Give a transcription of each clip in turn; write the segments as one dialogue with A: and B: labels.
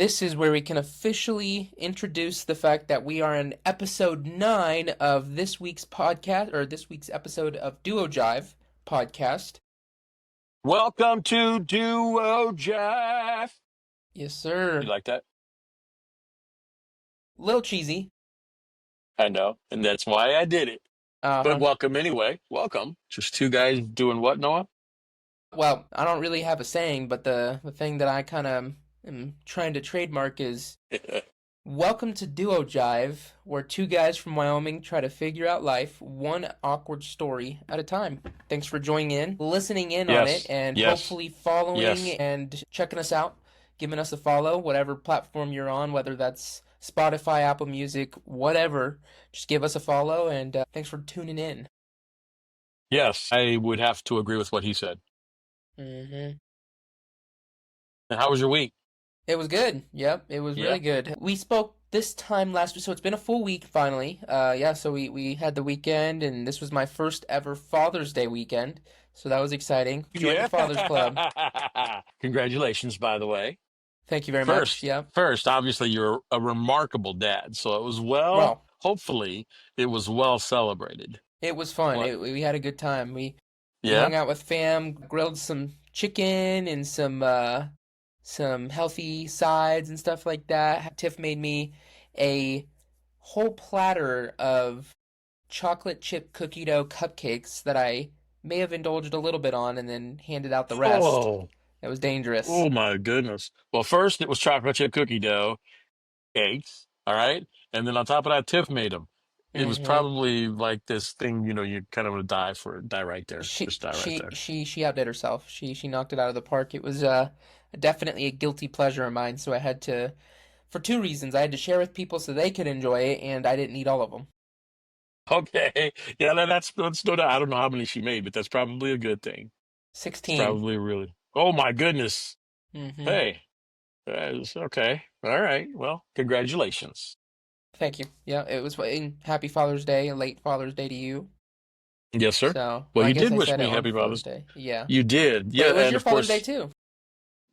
A: This is where we can officially introduce the fact that we are in episode 9 of this week's podcast, or this week's episode of Duo Jive podcast.
B: Welcome to Duo Jive.
A: Yes, sir.
B: You like that?
A: Little cheesy.
B: I know, and that's why I did it. But
A: Uh-huh.
B: welcome anyway. Welcome. Just two guys doing what, Noah?
A: Well, I don't really have a saying, but the thing that I kind of am trying to trademark is welcome to Duo Jive, where two guys from Wyoming try to figure out life one awkward story at a time. Thanks for joining in, listening in on it,
B: Yes,
A: and
B: yes,
A: hopefully following
B: yes.
A: and checking us out, giving us a follow, whatever platform you're on, whether that's Spotify, Apple Music, whatever. Just give us a follow, and thanks for tuning in.
B: Yes, I would have to agree with what he said.
A: Mm-hmm.
B: And how was your week?
A: It was good. Yep, it was
B: Yeah?
A: really good. We spoke this time last week, so it's been a full week finally. So we had the weekend, and this was my first ever Father's Day weekend, so that was exciting. Joined the
B: Yeah.
A: Fathers Club.
B: Congratulations, by the way.
A: Thank you very much.
B: First,
A: Yep.
B: first, obviously you're a remarkable dad. So it was
A: Well,
B: hopefully it was well celebrated.
A: it was fun.
B: What?
A: We had a good time. We
B: Yeah?
A: hung out with fam, grilled some chicken and some healthy sides and stuff like that. Tiff made me a whole platter of chocolate chip cookie dough cupcakes that I may have indulged a little bit on and then handed out the rest.
B: Oh,
A: It was dangerous.
B: oh my goodness. Well, first it was chocolate chip cookie dough cakes, all right? And then on top of that, Tiff made them. It was
A: hmm
B: probably like this thing, you kind of would die right there.
A: She
B: Just die right
A: she
B: there.
A: she she outdid herself. She knocked it out of the park. It was definitely a guilty pleasure of mine, so I had to, for two reasons. I had to share with people so they could enjoy it, and I didn't eat all of them.
B: Okay. Yeah, that's no doubt. I don't know how many she made, but that's probably a good thing. It's
A: 16.
B: probably really. Oh my goodness.
A: hmm
B: Hey, that's okay. All right. Well, congratulations.
A: Thank you. Yeah, it was and happy Father's Day, a late Father's Day to you.
B: Yes, sir.
A: So,
B: Well,
A: well, I
B: you
A: guess
B: did
A: I
B: wish
A: said it
B: me
A: on
B: happy
A: Father's
B: Father's.
A: Day. Yeah.
B: You did.
A: But
B: Yeah,
A: it was
B: and
A: your
B: of
A: Father's Day
B: course,
A: too.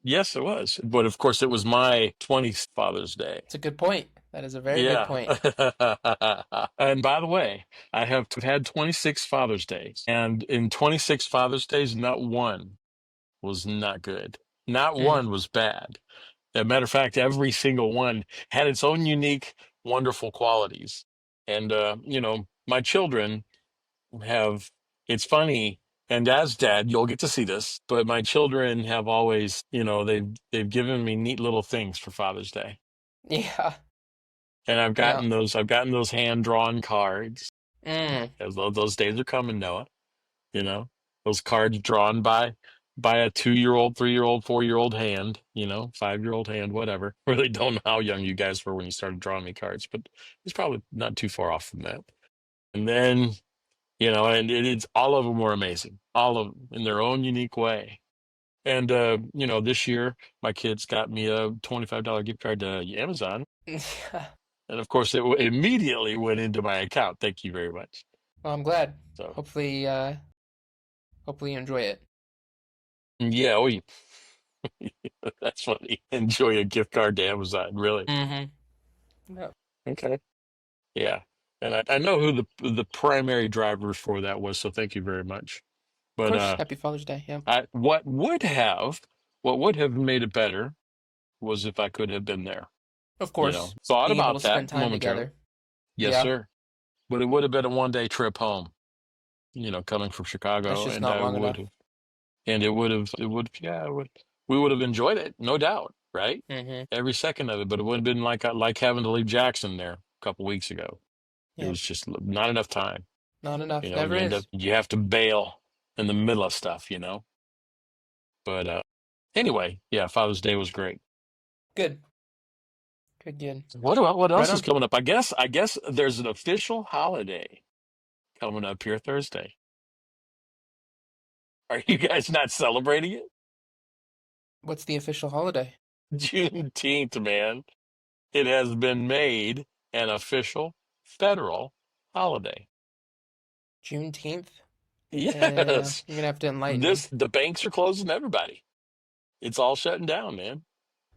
B: yes, it was. But of course, it was my 20th Father's Day.
A: It's a good point. That is a very good
B: Yeah.
A: point.
B: And by the way, I have had 26 Father's Days. And in 26 Father's Days, not one was not good. Not
A: Mm.
B: one was bad. As a matter of fact, every single one had its own unique, wonderful qualities. And, my children have, it's funny, and as dad, you'll get to see this, but my children have always, they've given me neat little things for Father's Day.
A: Yeah.
B: And
A: Yeah.
B: I've gotten those hand-drawn cards.
A: Mm.
B: As though those days are coming, Noah. You know, those cards drawn by a 2-year-old, 3-year-old, 4-year-old hand. 5-year-old hand, whatever. Really don't know how young you guys were when you started drawing me cards, but it's probably not too far off from that. And then, and it's all of them were amazing, all of them in their own unique way. And this year my kids got me a $25 gift card to Amazon.
A: Yeah.
B: And of course, immediately went into my account. Thank you very much.
A: Well, I'm glad.
B: So,
A: Hopefully you enjoy it.
B: yeah, that's funny. Enjoy a gift card to Amazon, really.
A: Mm-hmm. Yeah. Of
B: Okay. Yeah. And I know who the primary driver for that was, so thank you very much. But
A: course. Happy Father's Day. Yeah.
B: what would have made it better was if I could have been there.
A: Of course.
B: Thought
A: Being able to
B: about
A: spend
B: that
A: time
B: momentarily.
A: together.
B: Yes,
A: Yeah.
B: sir. But it would have been a one-day trip home, coming from
A: That's
B: Chicago,
A: just
B: and
A: not
B: I
A: long
B: would
A: enough.
B: have. And we would have enjoyed it, no doubt, right?
A: Mm-hmm.
B: Every second of it, but it would have been like having to leave Jackson there a couple weeks ago. It
A: Yeah.
B: was just not enough time.
A: Not enough.
B: And
A: Never is.
B: you have to bail in the middle of stuff. But anyway, yeah, Father's Day was great.
A: Good. Good.
B: What
A: Right
B: else is
A: on.
B: coming up? I guess there's an official holiday coming up here Thursday. Are you guys not celebrating it?
A: What's the official holiday?
B: Juneteenth, man. It has been made an official federal holiday.
A: Juneteenth?
B: Yes.
A: You're gonna have to enlighten me.
B: The banks are closing everybody. It's all shutting down, man.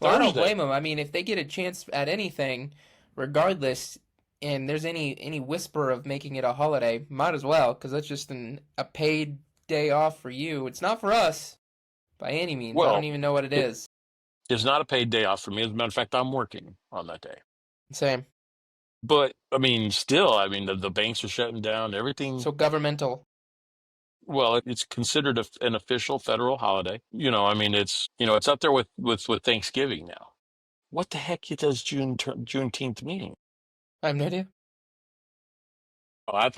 A: Well, I don't
B: Thursday.
A: blame them. I mean, if they get a chance at anything, regardless, and there's any whisper of making it a holiday, might as well, because that's just a paid day off for you. It's not for us by any means. I don't
B: Well,
A: even know what it
B: it
A: is.
B: is not a paid day off for me. As a matter of fact, I'm working on that day.
A: Same.
B: But I mean, still, I mean, the banks are shutting down. Everything.
A: So governmental.
B: Well, it's considered an official federal holiday. I mean, it's up there with Thanksgiving now. What the heck does Juneteenth mean?
A: I have no idea.
B: Oh, I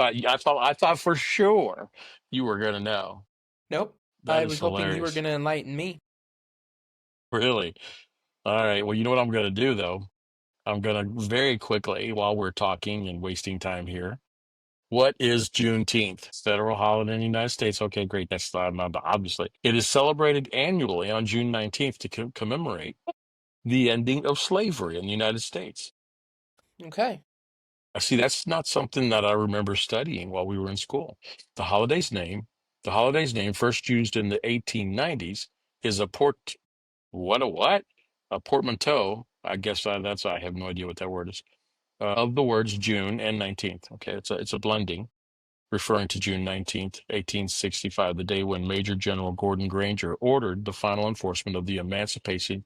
B: thought for sure you were gonna know.
A: Nope. I
B: That is
A: was hoping you were
B: hilarious.
A: going to enlighten me.
B: Really. All right. Well, you know what I'm gonna do though? I'm gonna very quickly, while we're talking and wasting time here. What is Juneteenth? Federal holiday in the United States. Okay, great. That's not obviously. It is celebrated annually on June 19th to commemorate the ending of slavery in the United States.
A: Okay.
B: I see that's not something that I remember studying while we were in school. The holiday's name, the holiday's name, first used in the 1890s, is what? A portmanteau. I guess I have no idea what that word is. Of the words June and 19th. Okay, it's a blending referring to June 19th, 1865, the day when Major General Gordon Granger ordered the final enforcement of the Emancipation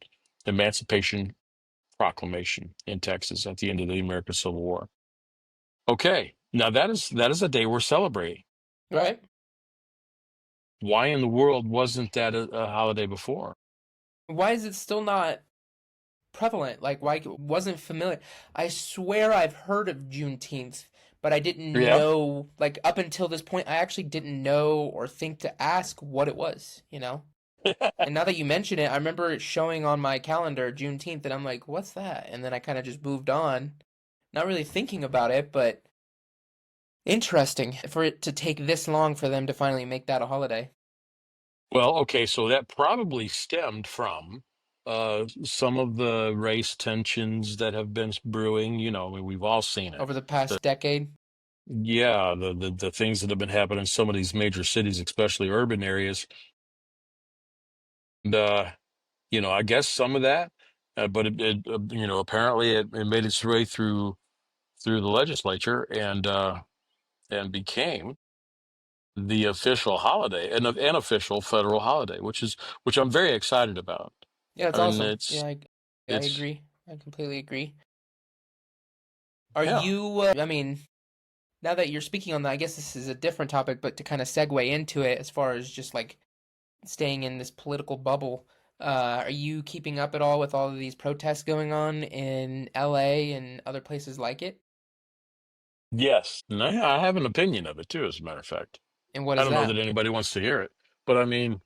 B: Proclamation in Texas at the end of the American Civil War. Okay, now that is a day we're celebrating.
A: Right.
B: Why in the world wasn't that a holiday before?
A: Why is it still not prevalent? Like, why it wasn't familiar? I swear I've heard of Juneteenth, but I didn't
B: Yeah.
A: know, like, up until this point, I actually didn't know or think to ask what it was, you know? And now that you mention it, I remember it showing on my calendar Juneteenth, and I'm like, what's that? And then I kind of just moved on, not really thinking about it, but interesting for it to take this long for them to finally make that a holiday
B: Well, okay, so that probably stemmed from some of the race tensions that have been brewing. I mean, we've all seen it.
A: over the
B: The,
A: past decade.
B: yeah, the things that have been happening in some of these major cities, especially urban areas. And I guess some of that, but apparently it made its way through the legislature and became the official holiday, an official federal holiday, which I'm very excited about.
A: Yeah, it's
B: I mean,
A: awesome. Yeah,
B: it's
A: I
B: it's
A: agree. I completely agree. Are
B: yeah.
A: you, I mean, now that you're speaking on that, I guess this is a different topic, but to kind of segue into it as far as just like staying in this political bubble, are you keeping up at all with all of these protests going on in LA and other places like it?
B: Yes, and I have an opinion of it too, as a matter of fact.
A: And what
B: I
A: is
B: don't know
A: that?
B: that anybody wants to hear it, but I mean,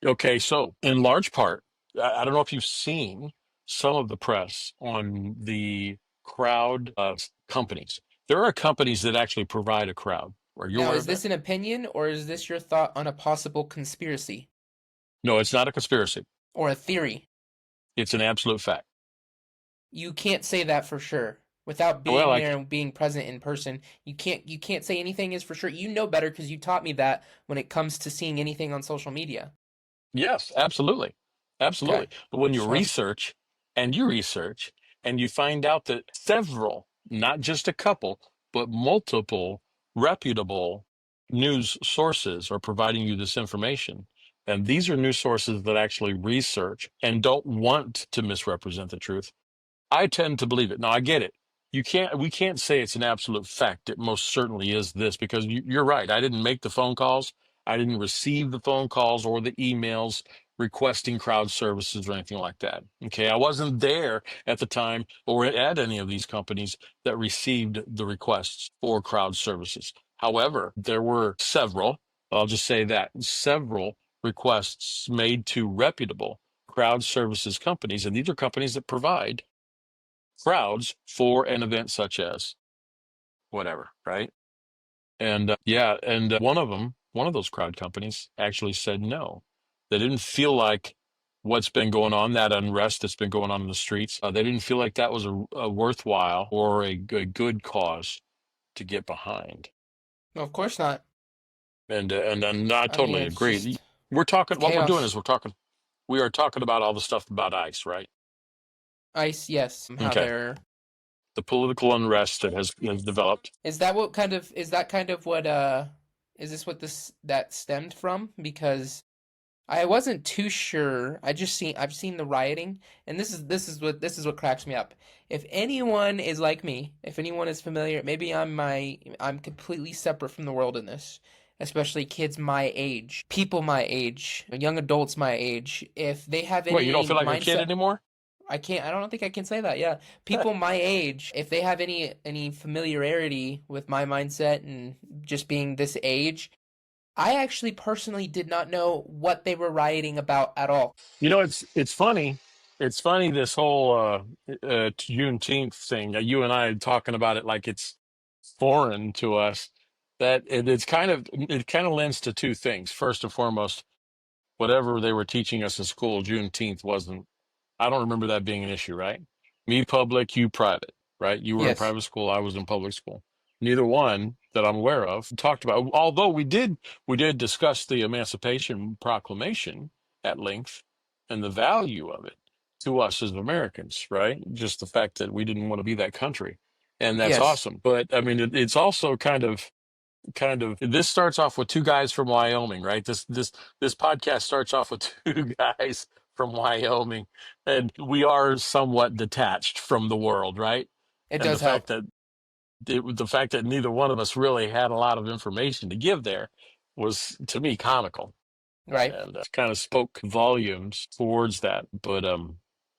B: okay, so in large part, I don't know if you've seen some of the press on the crowd companies. There are companies that actually provide a crowd. Are you
A: Now,
B: aware
A: is
B: of that?
A: this an opinion or is this your thought on a possible conspiracy
B: No, it's not a conspiracy.
A: or a theory?
B: It's an absolute fact.
A: You can't say that for sure without
B: Well,
A: being there and being present in person. You can't say anything is for sure. You know better because you taught me that when it comes to seeing anything on social media.
B: yes, absolutely.
A: Okay.
B: Absolutely. But when
A: Just want
B: you research and you find out that several, not just a couple, but multiple reputable news sources are providing you this information. And these are news sources that actually research and don't want to misrepresent the truth. I tend to believe it. Now, I get it. We can't say it's an absolute fact. It most certainly is this because you're right. I didn't make the phone calls. I didn't receive the phone calls or the emails requesting crowd services or anything like that. Okay. I wasn't there at the time or at any of these companies that received the requests for crowd services. However, there were several, I'll just say that, several requests made to reputable crowd services companies. And these are companies that provide crowds for an event such as whatever, right? And yeah, and one of those crowd companies actually said no. They didn't feel like what's been going on, that unrest that's been going on in the streets, they didn't feel like that was a worthwhile or a good cause to get behind.
A: no, of course not.
B: And I
A: I mean,
B: totally
A: it's
B: agree.
A: just
B: We're talking, what we're doing
A: chaos.
B: is we are talking about all the stuff about ICE, right?
A: ICE, yes. How
B: Okay,
A: they're
B: the political unrest that has developed.
A: is that what kind of is that kind of what is this what this that stemmed from? Because I wasn't too sure. I've seen the rioting, and this is what cracks me up. If anyone is like me, if anyone is familiar, maybe I'm completely separate from the world in this, especially kids my age, people my age, young adults my age. If they have
B: What, you don't
A: any
B: feel like a kid
A: mindset,
B: anymore?
A: I don't think I can say that. Yeah. People my age, if they have any familiarity with my mindset and just being this age, I actually personally did not know what they were rioting about at all.
B: It's funny. It's funny this whole Juneteenth thing. You and I are talking about it like it's foreign to us. It kind of lends to two things. First and foremost, whatever they were teaching us in school, Juneteenth wasn't. I don't remember that being an issue, right? Me public, you private, right? You were in
A: Yes.
B: private school, I was in public school. Neither one that I'm aware of talked about. Although we did discuss the Emancipation Proclamation at length and the value of it to us as Americans, right? Just the fact that we didn't want to be that country, and that's
A: Yes.
B: awesome. But I mean, it's also kind of this starts off with two guys from Wyoming, right? This podcast starts off with two guys from Wyoming, and we are somewhat detached from the world, right?
A: It
B: And
A: does help,
B: the fact that neither one of us really had a lot of information to give there was to me comical,
A: right?
B: and kind of spoke volumes towards that. But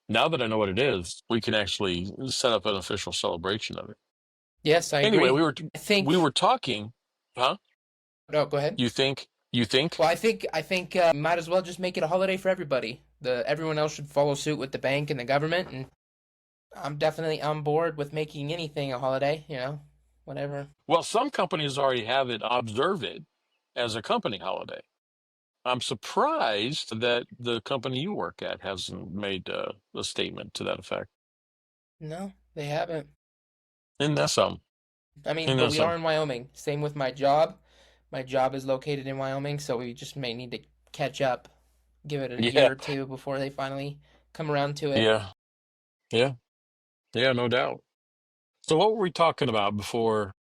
B: now that I know what it is, we can actually set up an official celebration of it.
A: Yes, I
B: Anyway,
A: agree. I
B: we
A: think
B: were talking, huh?
A: no, go ahead.
B: You think?
A: Well, I think might as well just make it a holiday for everybody. The everyone else should follow suit with the bank and the government, and I'm definitely on board with making anything a holiday, whatever.
B: Well, some companies already have it, observe it as a company holiday. I'm surprised that the company you work at hasn't made a statement to that effect.
A: No, they haven't.
B: And that's some.
A: I mean,
B: And
A: but
B: that's
A: we are
B: some.
A: in Wyoming. Same with my job. My job is located in Wyoming, so we just may need to catch up, give it a year
B: Yeah,
A: or two before they finally come around to it.
B: yeah, yeah, yeah, no doubt. So what were we talking about before?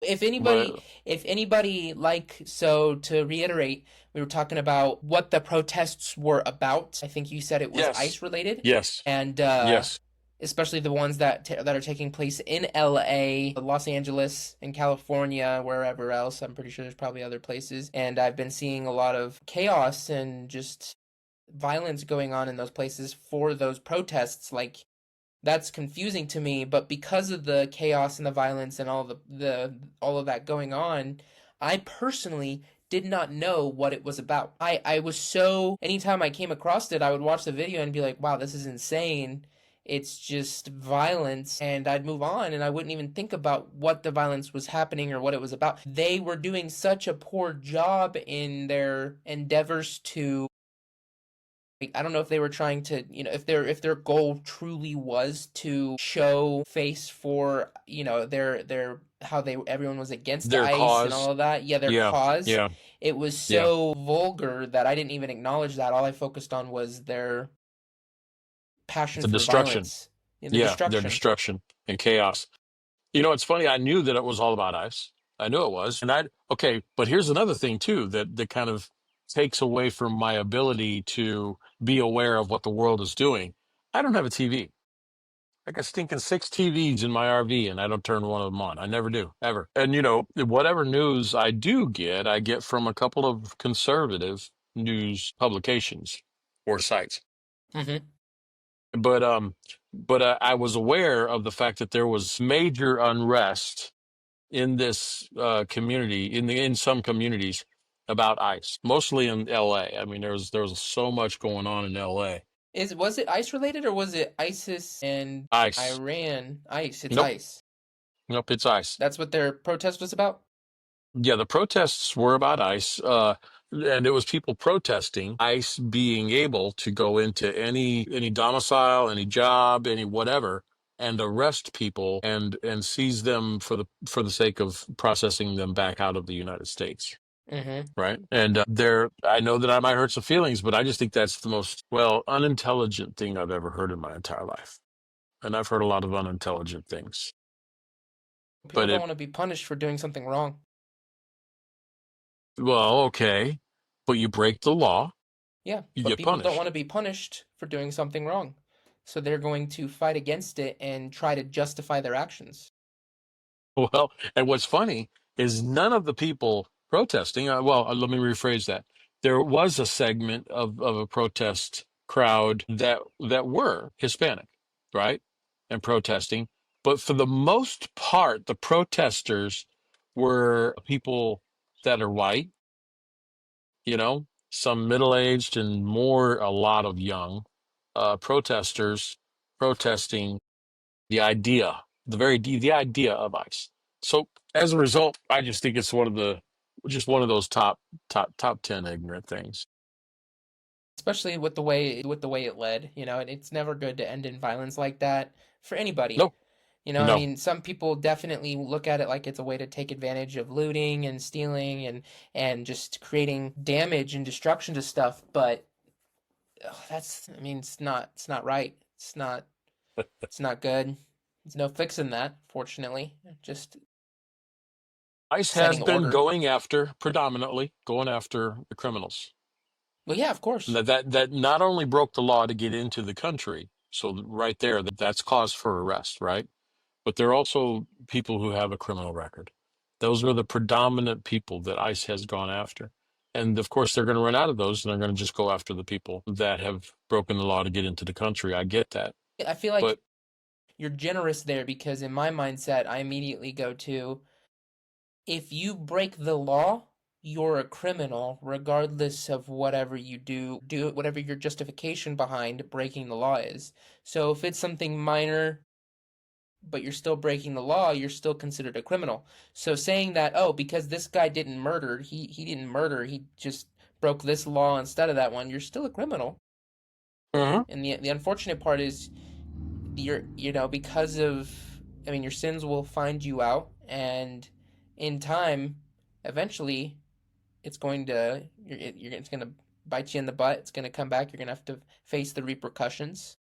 A: If anybody,
B: But
A: if anybody, like, so to reiterate, we were talking about what the protests were about. I think you said it was
B: yes,
A: ICE related,
B: yes,
A: and
B: yes.
A: especially the ones that are taking place in LA, Los Angeles, in California, wherever else. I'm pretty sure there's probably other places. And I've been seeing a lot of chaos and just violence going on in those places for those protests. Like, that's confusing to me, but because of the chaos and the violence and all the all of that going on, I personally did not know what it was about. I was so anytime I came across it, I would watch the video and be like, "Wow, this is insane." It's just violence, and I'd move on and I wouldn't even think about what the violence was happening or what it was about. They were doing such a poor job in their endeavors to I don't know if they were trying to, if their goal truly was to show face for, their how they everyone was against
B: Their
A: ICE and
B: cause.
A: all of that. Yeah, their
B: Yeah,
A: cause.
B: yeah,
A: It was
B: yeah.
A: so vulgar that I didn't even acknowledge that. All I focused on was their passion
B: The
A: for
B: destruction.
A: violence, the
B: Yeah, their
A: destruction.
B: destruction and chaos. It's funny. I knew that it was all about ice. I knew it was. Okay, but here's another thing too that kind of takes away from my ability to be aware of what the world is doing. I don't have a TV. I got stinking six TVs in my RV, and I don't turn one of them on. I never do, ever. And whatever news I do get, I get from a couple of conservative news publications or sites.
A: Hmm.
B: But I was aware of the fact that there was major unrest in this community in some communities about ICE, mostly in LA. I mean, there was so much going on in LA.
A: Was it ICE related or was it ISIS and
B: ICE.
A: Iran? ICE. It's
B: Nope.
A: ICE.
B: Nope, it's ICE.
A: That's what their protest was about.
B: Yeah, the protests were about ICE, and it was people protesting ICE being able to go into any domicile, any job, any whatever, and arrest people and seize them for the sake of processing them back out of the United States.
A: Mm-hmm.
B: right? And I know that I might hurt some feelings, but I just think that's the most, well, unintelligent thing I've ever heard in my entire life. And I've heard a lot of unintelligent things,
A: People
B: but
A: don't want to be punished for doing something wrong.
B: well, okay, but you break the law,
A: Yeah,
B: you
A: but
B: get
A: people don't want
B: punished.
A: to be punished for doing something wrong. So they're going to fight against it and try to justify their actions.
B: Well, and what's funny is none of the people protesting, let me rephrase that. There was a segment of a protest crowd that were Hispanic, right? And protesting. But for the most part, the protesters were people that are white, some middle-aged and more, a lot of young protesters protesting the idea, the idea of ICE. So as a result, I just think it's one of those top 10 ignorant things.
A: Especially with the way it led, and it's never good to end in violence like that for anybody.
B: No,
A: I
B: no.
A: mean, some people definitely look at it like it's a way to take advantage of looting and stealing and just creating damage and destruction to stuff, but I mean, it's not right. It's not good. There's no fixing that, fortunately. Just
B: ICE has
A: setting
B: been
A: order.
B: predominantly going after the criminals.
A: Well, yeah, of
B: And
A: course.
B: that not only broke the law to get into the country, so right there, that's cause for arrest, right? But they're also people who have a criminal record. Those are the predominant people that ICE has gone after. And of course, they're going to run out of those and they're going to just go after the people that have broken the law to get into the country. I get that.
A: I feel like
B: But
A: you're generous there because in my mindset, I immediately go to if you break the law, you're a criminal regardless of whatever you do whatever your justification behind breaking the law is. So if it's something minor but you're still breaking the law, you're still considered a criminal. So saying that, oh, because this guy didn't murder, he didn't murder, he just broke this law instead of that one, you're still a criminal.
B: Mhm.
A: And the unfortunate part is because of, I mean, your sins will find you out, and in time, eventually, it's going to bite you in the butt. It's going to come back. You're going to have to face the repercussions,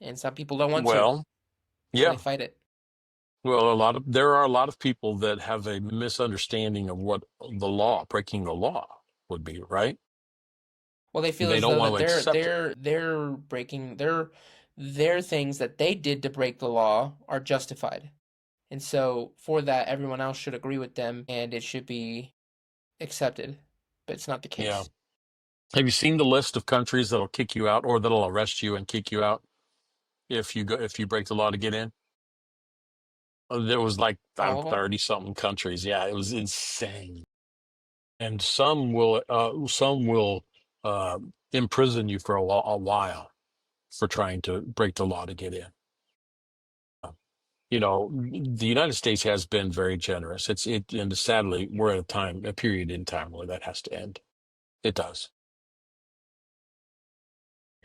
A: and some people don't want to,
B: well,
A: so they
B: yeah.
A: fight it.
B: Well, there are a lot of people that have a misunderstanding of what breaking the law would be, right?
A: Well, they feel
B: They
A: as
B: don't
A: though
B: want
A: that
B: to
A: they're
B: accept it.
A: they're they're breaking their things that they did to break the law are justified. And so for that, everyone else should agree with them and it should be accepted. But it's not the
B: Yeah.
A: case.
B: Have you seen the list of countries that'll kick you out or that'll arrest you and kick you out if you break the law to get in? There was like
A: All of them.
B: 30 something countries. Yeah, it was insane. And some will imprison you for a while for trying to break the law to get in. The United States has been very generous. And sadly, we're at a period in time where that has to end. It does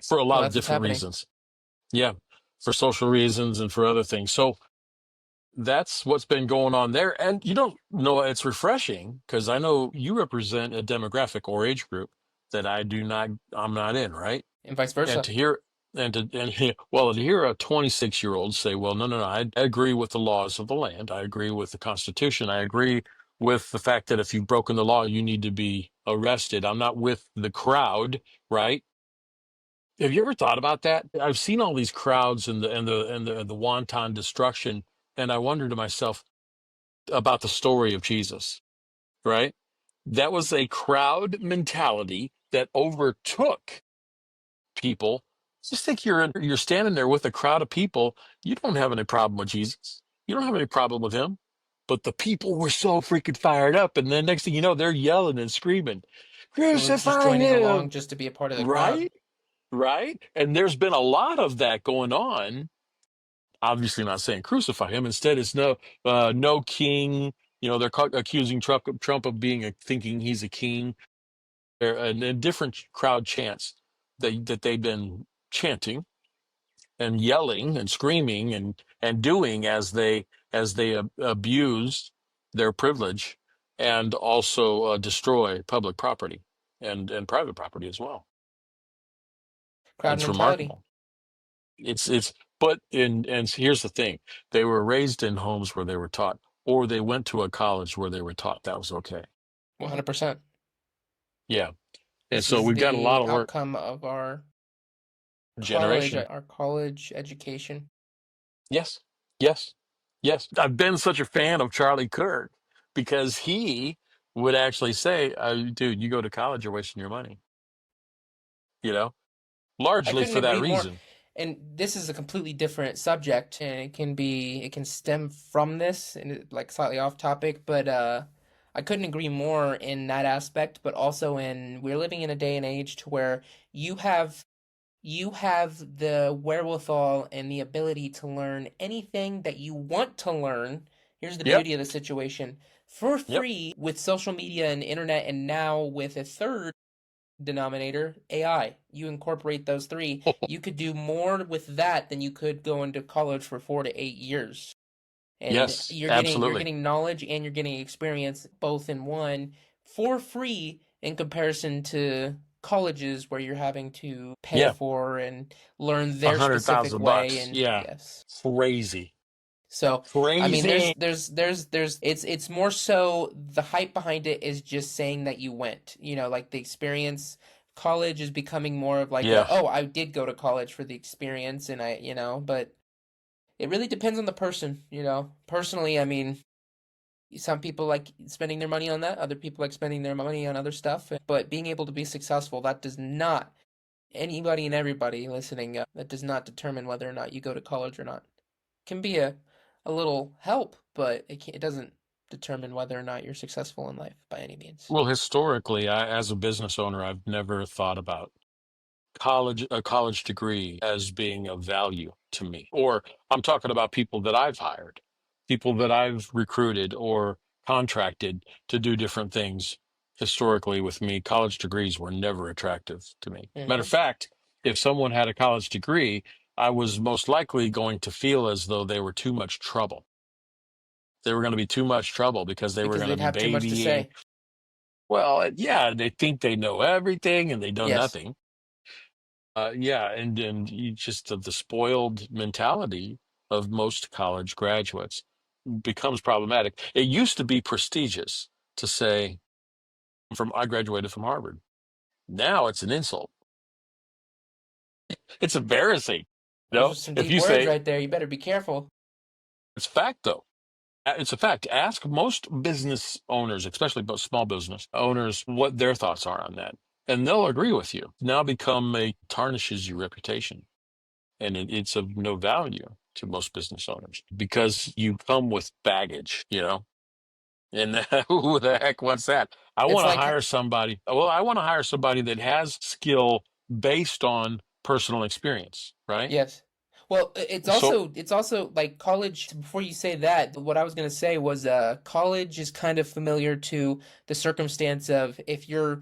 B: for a
A: Well,
B: lot of
A: that's what's
B: different
A: happening.
B: reasons. Yeah, for social reasons and for other things. So that's what's been going on there. And it's refreshing because I know you represent a demographic or age group that I'm not in, right?
A: And vice
B: And
A: versa.
B: to hear, well, to hear a 26-year-old say, well, no, no, no, I agree with the laws of the land. I agree with the Constitution. I agree with the fact that if you've broken the law, you need to be arrested. I'm not with the crowd, right? Have you ever thought about that? I've seen all these crowds and the wanton destruction, and I wonder to myself about the story of Jesus, right? That was a crowd mentality that overtook people. Just think you're standing there with a crowd of people. You don't have any problem with Jesus. You don't have any problem with him. But the people were so freaking fired up, and then next thing you know, they're yelling and screaming,
A: Or just
B: "Crucify
A: joining along
B: him!"
A: just to be a part of the crowd.
B: Right? Right? And there's been a lot of that going on. Obviously, not saying crucify him. Instead, it's no king. They're accusing Trump of thinking he's a king. And different crowd chants that they've been chanting and yelling and screaming and doing as they abuse their privilege and also destroy public property and private property as well.
A: Crowd
B: It's
A: mentality.
B: remarkable. It's but in and here's the thing. They were raised in homes where they were taught, or they went to a college where they were taught that was okay.
A: 100%.
B: Yeah. And
A: This
B: so
A: is
B: we've got a lot
A: the
B: of work.
A: outcome of
B: Generation.
A: our college education.
B: Yes. Yes. Yes. I've been such a fan of Charlie Kirk because he would actually say, dude, you go to college, you're wasting your money, you know,
A: I
B: largely
A: couldn't
B: for that
A: agree more.
B: reason.
A: And this is a completely different subject, and it can stem from this, and like slightly off topic, but I couldn't agree more in that aspect, but also in we're living in a day and age to where you have you have the wherewithal and the ability to learn anything that you want to learn. Here's the
B: Yep.
A: beauty of the situation. For
B: Yep.
A: free with social media and internet, and now with a third denominator, AI. You incorporate those three, you could do more with that than you could go into college for 4 to 8 years. And
B: Yes,
A: you're
B: absolutely.
A: getting knowledge and you're getting experience both in one for free in comparison to colleges where you're having to pay
B: Yeah.
A: for and learn
B: a
A: their
B: hundred
A: specific
B: thousand
A: way.
B: bucks.
A: And
B: Yeah.
A: yes.
B: Crazy.
A: So, I mean,
B: Crazy.
A: it's more so the hype behind it is just saying that you went, like the experience. College is becoming more of like
B: Yeah.
A: oh, I did go to college for the experience, and but it really depends on the person. Personally, I mean, some people like spending their money on that, other people like spending their money on other stuff, but being able to be successful, that does not, anybody and everybody listening, that does not determine whether or not you go to college or not. Can be a little help, but it doesn't determine whether or not you're successful in life by any means.
B: Well, historically, as a business owner, I've never thought about a college degree as being of value to me. Or I'm talking about people that I've hired, people that I've recruited or contracted to do different things. Historically, with me, college degrees were never attractive to me. Matter of
A: Hmm.
B: fact, if someone had a college degree, I was most likely going to feel as though they were too much trouble. They were going to be too much trouble because they were
A: Because
B: going to
A: they'd
B: be
A: have too much to
B: babying.
A: say.
B: Well, yeah, they think they know everything and they know
A: Yes,
B: nothing. Yeah, and you just the spoiled mentality of most college graduates becomes problematic. It used to be prestigious to say, "From I graduated from Harvard." Now it's an insult. It's embarrassing.
A: those are some
B: If
A: deep
B: you
A: words
B: say
A: right there. You better be careful.
B: it's a fact, though. It's a fact. Ask most business owners, especially small business owners, what their thoughts are on that, and they'll agree with you. Now become a tarnishes your reputation. And it's of no value to most business owners because you come with baggage. And who the heck wants that? I
A: It's
B: want to
A: like
B: hire somebody. Well, I want to hire somebody that has skill based on personal experience, right?
A: yes. Well,
B: So
A: it's also like college. Before you say that, what I was gonna say was, college is kind of familiar to the circumstance of if you're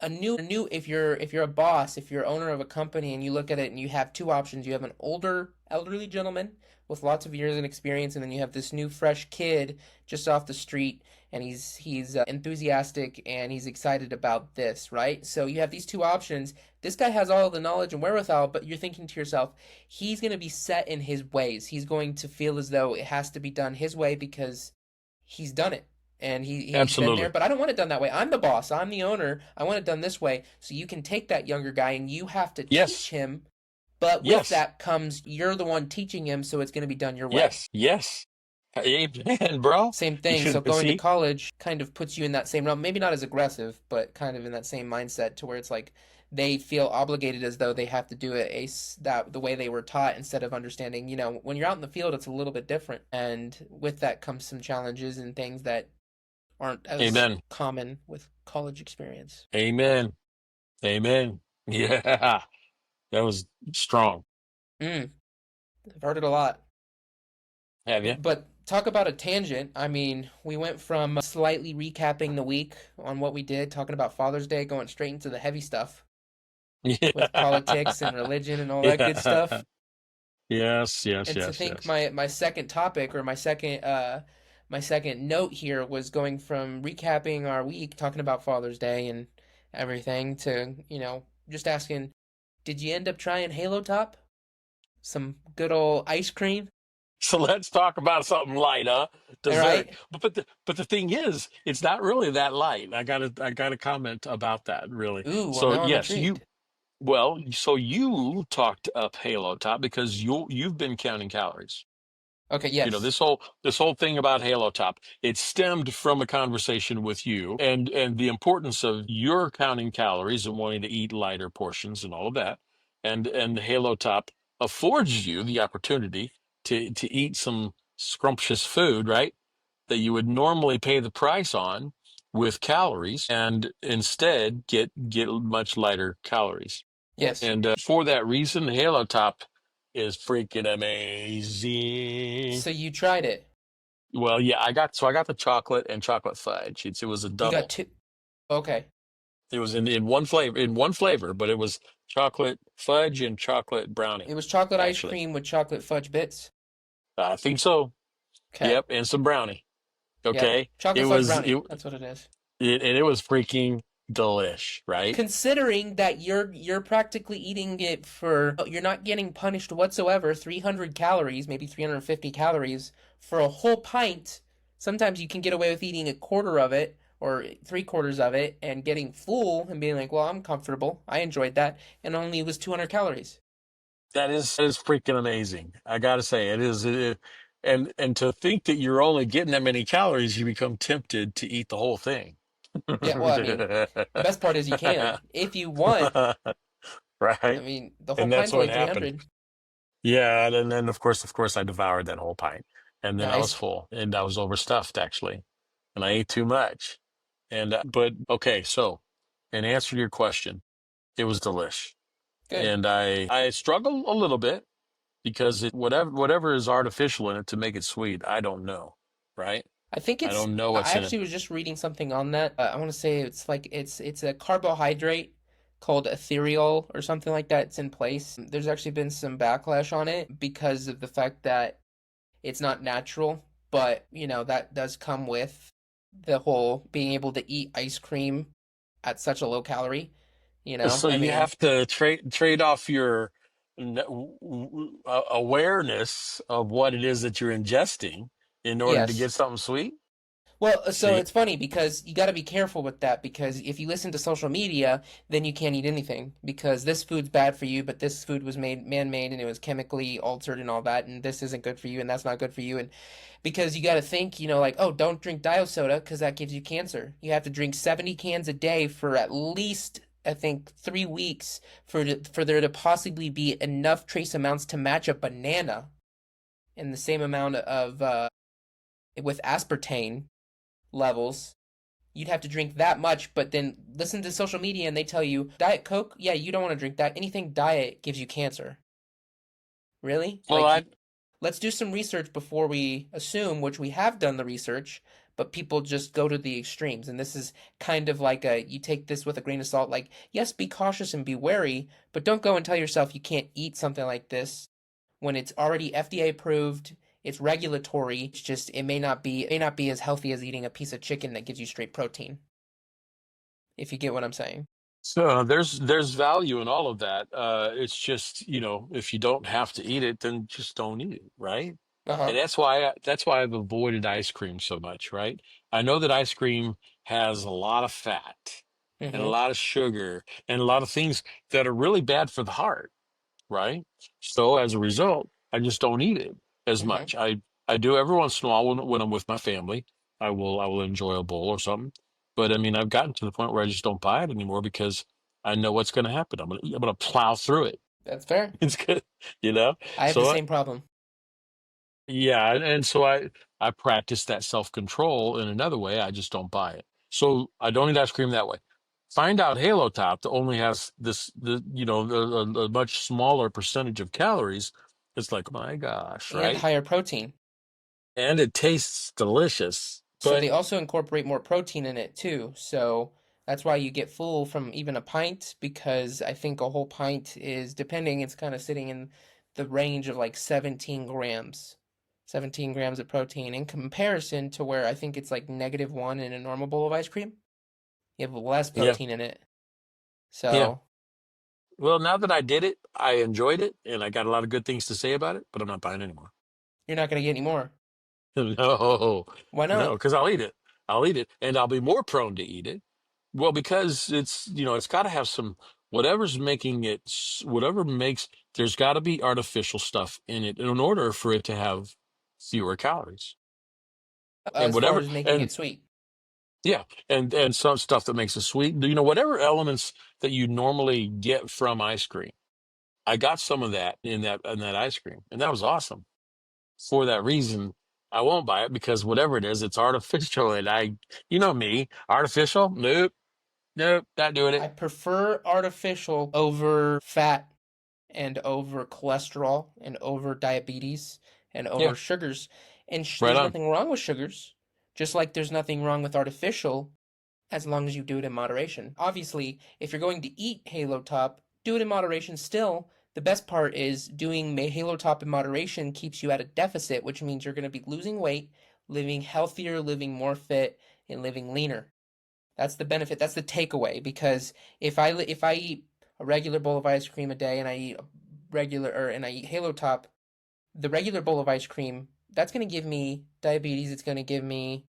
A: if you're a boss, if you're owner of a company and you look at it and you have two options. You have an older elderly gentleman with lots of years and experience, and then you have this new fresh kid just off the street, and he's enthusiastic and he's excited about this, right? So you have these two options. This guy has all the knowledge and wherewithal, but you're thinking to yourself, he's going to be set in his ways. He's going to feel as though it has to be done his way because he's done it and he's been there,
B: absolutely.
A: but I don't want it done that way. I'm the boss, I'm the owner, I want it done this way. So you can take that younger guy and you have to teach
B: Yes.
A: him, but with
B: Yes.
A: that comes you're the one teaching him, so it's going to be done your way.
B: Yes. Yes. Amen, bro.
A: Same
B: You
A: thing. So
B: can
A: going to
B: see.
A: college kind of puts you in that same realm, maybe not as aggressive, but kind of in that same mindset to where it's like they feel obligated as though they have to do it that the way they were taught instead of understanding, when you're out in the field it's a little bit different, and with that comes some challenges and things that aren't as
B: Amen.
A: common with college experience.
B: Amen. Amen. Yeah. That was strong.
A: Mm, I've heard it a lot.
B: Have you?
A: But talk about a tangent. I mean, we went from slightly recapping the week on what we did, talking about Father's Day, going straight into the heavy stuff with
B: Yeah.
A: politics and religion and all that good
B: Yeah.
A: stuff.
B: Yes, yes,
A: And to
B: yes,
A: think
B: yes.
A: my second topic or my second my second note here was going from recapping our week, talking about Father's Day and everything, to, just asking, did you end up trying Halo Top? Some good old ice cream?
B: So let's talk about something light, huh?
A: All
B: Dessert.
A: right.
B: But the thing is, it's not really that light. I gotta comment about that, really.
A: Ooh, well,
B: So
A: now I'm
B: yes, you
A: intrigued.
B: well, so you talked up Halo Top because you've been counting calories.
A: Okay,
B: You know,
A: yes.
B: this whole thing about Halo Top, it stemmed from a conversation with you and the importance of your counting calories and wanting to eat lighter portions and all of that. And Halo Top affords you the opportunity to eat some scrumptious food, right? That you would normally pay the price on with calories and instead get much lighter calories.
A: Yes.
B: And for that reason, Halo Top is freaking amazing.
A: So you tried it.
B: Well, yeah, I got the chocolate and chocolate fudge. It was a
A: You got
B: double.
A: two. Okay.
B: It was in one flavor, but it was chocolate fudge and chocolate brownie,
A: It was chocolate ice
B: actually.
A: cream with chocolate fudge bits.
B: I think so.
A: Okay.
B: Yep, and some brownie.
A: Yep.
B: Okay. It
A: Chocolate fudge
B: was
A: brownie.
B: it,
A: That's what it is.
B: and it was freaking delish, right?
A: Considering that you're practically eating it for you're not getting punished whatsoever, 300 calories, maybe 350 calories for a whole pint. Sometimes you can get away with eating a quarter of it or three-quarters of it and getting full and being like, "Well, I'm comfortable. I enjoyed that." And only was 200 calories.
B: That is freaking amazing. I gotta say, it is. And to think that you're only getting that many calories, you become tempted to eat the whole thing.
A: Yeah, well, I mean, the best part is you can. If you want, I
B: Right?
A: mean, the whole
B: And that's
A: pint's
B: what
A: only
B: happened.
A: 300.
B: Yeah, and then of course, I devoured that whole pint, and then I was
A: Nice.
B: full, and I was overstuffed actually, and I ate too much. And but okay, so in answer to your question, it was delish,
A: Good.
B: and I struggle a little bit because whatever is artificial in it to make it sweet, I don't know, right?
A: I think
B: I
A: it's.
B: don't know
A: I
B: what's in it.
A: actually was just reading something on that. I want to say it's like it's a carbohydrate called ethereal or something like that. It's in place. There's actually been some backlash on it because of the fact that it's not natural, but that does come with the whole being able to eat ice cream at such a low calorie.
B: So
A: I
B: you
A: mean,
B: have to trade off your awareness of what it is that you're ingesting in order to
A: yes.
B: get something sweet.
A: Well, so
B: See?
A: it's funny because you got to be careful with that because if you listen to social media, then you can't eat anything because this food's bad for you, but this food was made man-made and it was chemically altered and all that, and this isn't good for you and that's not good for you, and because you got to think, like, oh, don't drink diet soda because that gives you cancer. You have to drink 70 cans a day for at least, I think, 3 weeks for there to possibly be enough trace amounts to match a banana in the same amount of with aspartame levels. You'd have to drink that much, but then listen to social media and they tell you Diet Coke, yeah, you don't want to drink that. Anything diet gives you cancer. Really?
B: Well,
A: Like, let's do some research before we assume, which we have done the research, but people just go to the extremes. And this is kind of like you take this with a grain of salt. Like, yes, be cautious and be wary, but don't go and tell yourself you can't eat something like this when it's already FDA approved. It's regulatory. It's just it may not be as healthy as eating a piece of chicken that gives you straight protein. If you get what I'm saying.
B: so there's value in all of that. It's just, if you don't have to eat it, then just don't eat it, right?
A: Uh huh.
B: And that's why I've avoided ice cream so much, right? I know that ice cream has a lot of fat and a
A: Mm-hmm.
B: lot of sugar and a lot of things that are really bad for the heart, right? So as a result, I just don't eat it as
A: Mm-hmm.
B: much. I do every once in a while when I'm with my family. I will enjoy a bowl or something. But I mean, I've gotten to the point where I just don't buy it anymore because I know what's going to happen. I'm gonna plow through it.
A: That's fair.
B: It's good, you know.
A: I have the
B: So
A: same problem.
B: yeah, and so I practice that self-control in another way. I just don't buy it. So I don't eat ice cream that way. Find out Halo Top that only has a much smaller percentage of calories. It's like, my gosh,
A: And
B: right?
A: higher protein.
B: And it tastes delicious.
A: So
B: But
A: they also incorporate more protein in it too. So that's why you get full from even a pint because I think a whole pint is depending, it's kind of sitting in the range of like 17 grams. 17 grams of protein in comparison to where I think it's like -1 in a normal bowl of ice cream. You have less
B: Yeah,
A: protein in it.
B: yeah.
A: So
B: Well, now that I did it, I enjoyed it, and I got a lot of good things to say about it. But I'm not buying anymore.
A: you're not going to get any more.
B: No,
A: Why
B: no,
A: not?
B: because I'll eat it. I'll eat it, and I'll be more prone to eat it. Well, because it's got to have some whatever's making it, whatever makes there's got to be artificial stuff in it in order for it to have fewer calories and
A: As far
B: whatever
A: as making
B: and
A: it sweet.
B: yeah, and some stuff that makes it sweet. Whatever elements that you normally get from ice cream. I got some of that in that ice cream, and that was awesome. For that reason, I won't buy it because whatever it is, it's artificial, and you know me, artificial. Nope, nope, not doing
A: I
B: it.
A: prefer artificial over fat and over cholesterol and over diabetes and
B: Yeah,
A: over sugars. And
B: right
A: there's
B: on.
A: nothing wrong with sugars, just like there's nothing wrong with artificial as long as you do it in moderation. Obviously, if you're going to eat Halo Top, do it in moderation still. The best part is doing Halo Top in moderation keeps you at a deficit, which means you're going to be losing weight, living healthier, living more fit, and living leaner. That's the benefit. That's the takeaway. Because if I eat a regular bowl of ice cream a day and I eat a and I eat Halo Top, the regular bowl of ice cream that's going to give me diabetes. It's going to give me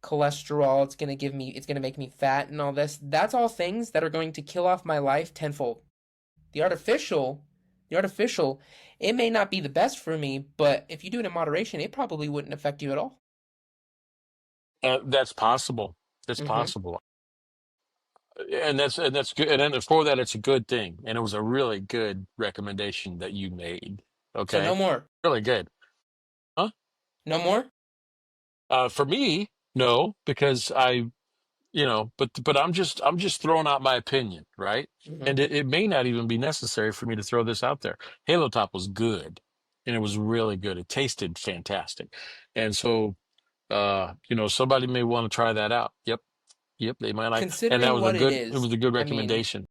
A: cholesterol. It's going to make me fat and all this. That's all things that are going to kill off my life tenfold. The artificial, the artificial, it may not be the best for me, but if you do it in moderation, it probably wouldn't affect you at all.
B: That's possible. That's
A: Mm-hmm.
B: possible, and that's good. And then for that, it's a good thing, and it was a really good recommendation that you made.
A: So no
B: Okay,
A: more,
B: really good, huh?
A: no more.
B: For me, no, because but I'm just throwing out my opinion, right?
A: Mm-hmm.
B: And it may not even be necessary for me to throw this out there. Halo Top was good, and it was really good. It tasted fantastic, and so somebody may want to try that out. Yep, yep, they might like, and that
A: Considering
B: was a
A: what it
B: good. It
A: is,
B: was a good
A: I mean,
B: recommendation.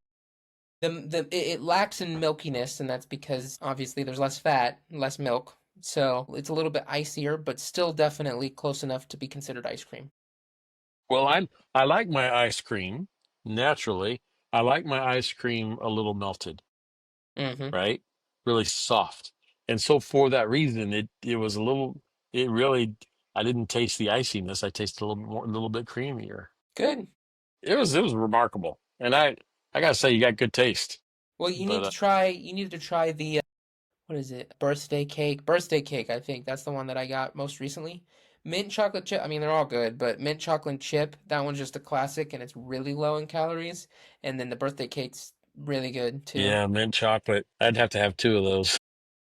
A: it lacks in milkiness, and that's because obviously there's less fat, less milk, so it's a little bit icier, but still definitely close enough to be considered ice cream.
B: Well, I like my ice cream naturally. I like my ice cream a little melted,
A: Mm-hmm.
B: right? Really soft. And so for that reason, it was a little. It really. I didn't taste the iciness. I tasted a little bit creamier.
A: Good.
B: It was remarkable. And I gotta say, you got good taste.
A: Well,
B: But
A: you need to try the what is it? Birthday cake. Birthday cake, I think. That's the one that I got most recently. Mint chocolate chip. I mean, they're all good, but mint chocolate chip, that one's just a classic and it's really low in calories. And then the birthday cake's really good too.
B: yeah, mint chocolate. I'd have to have two of those.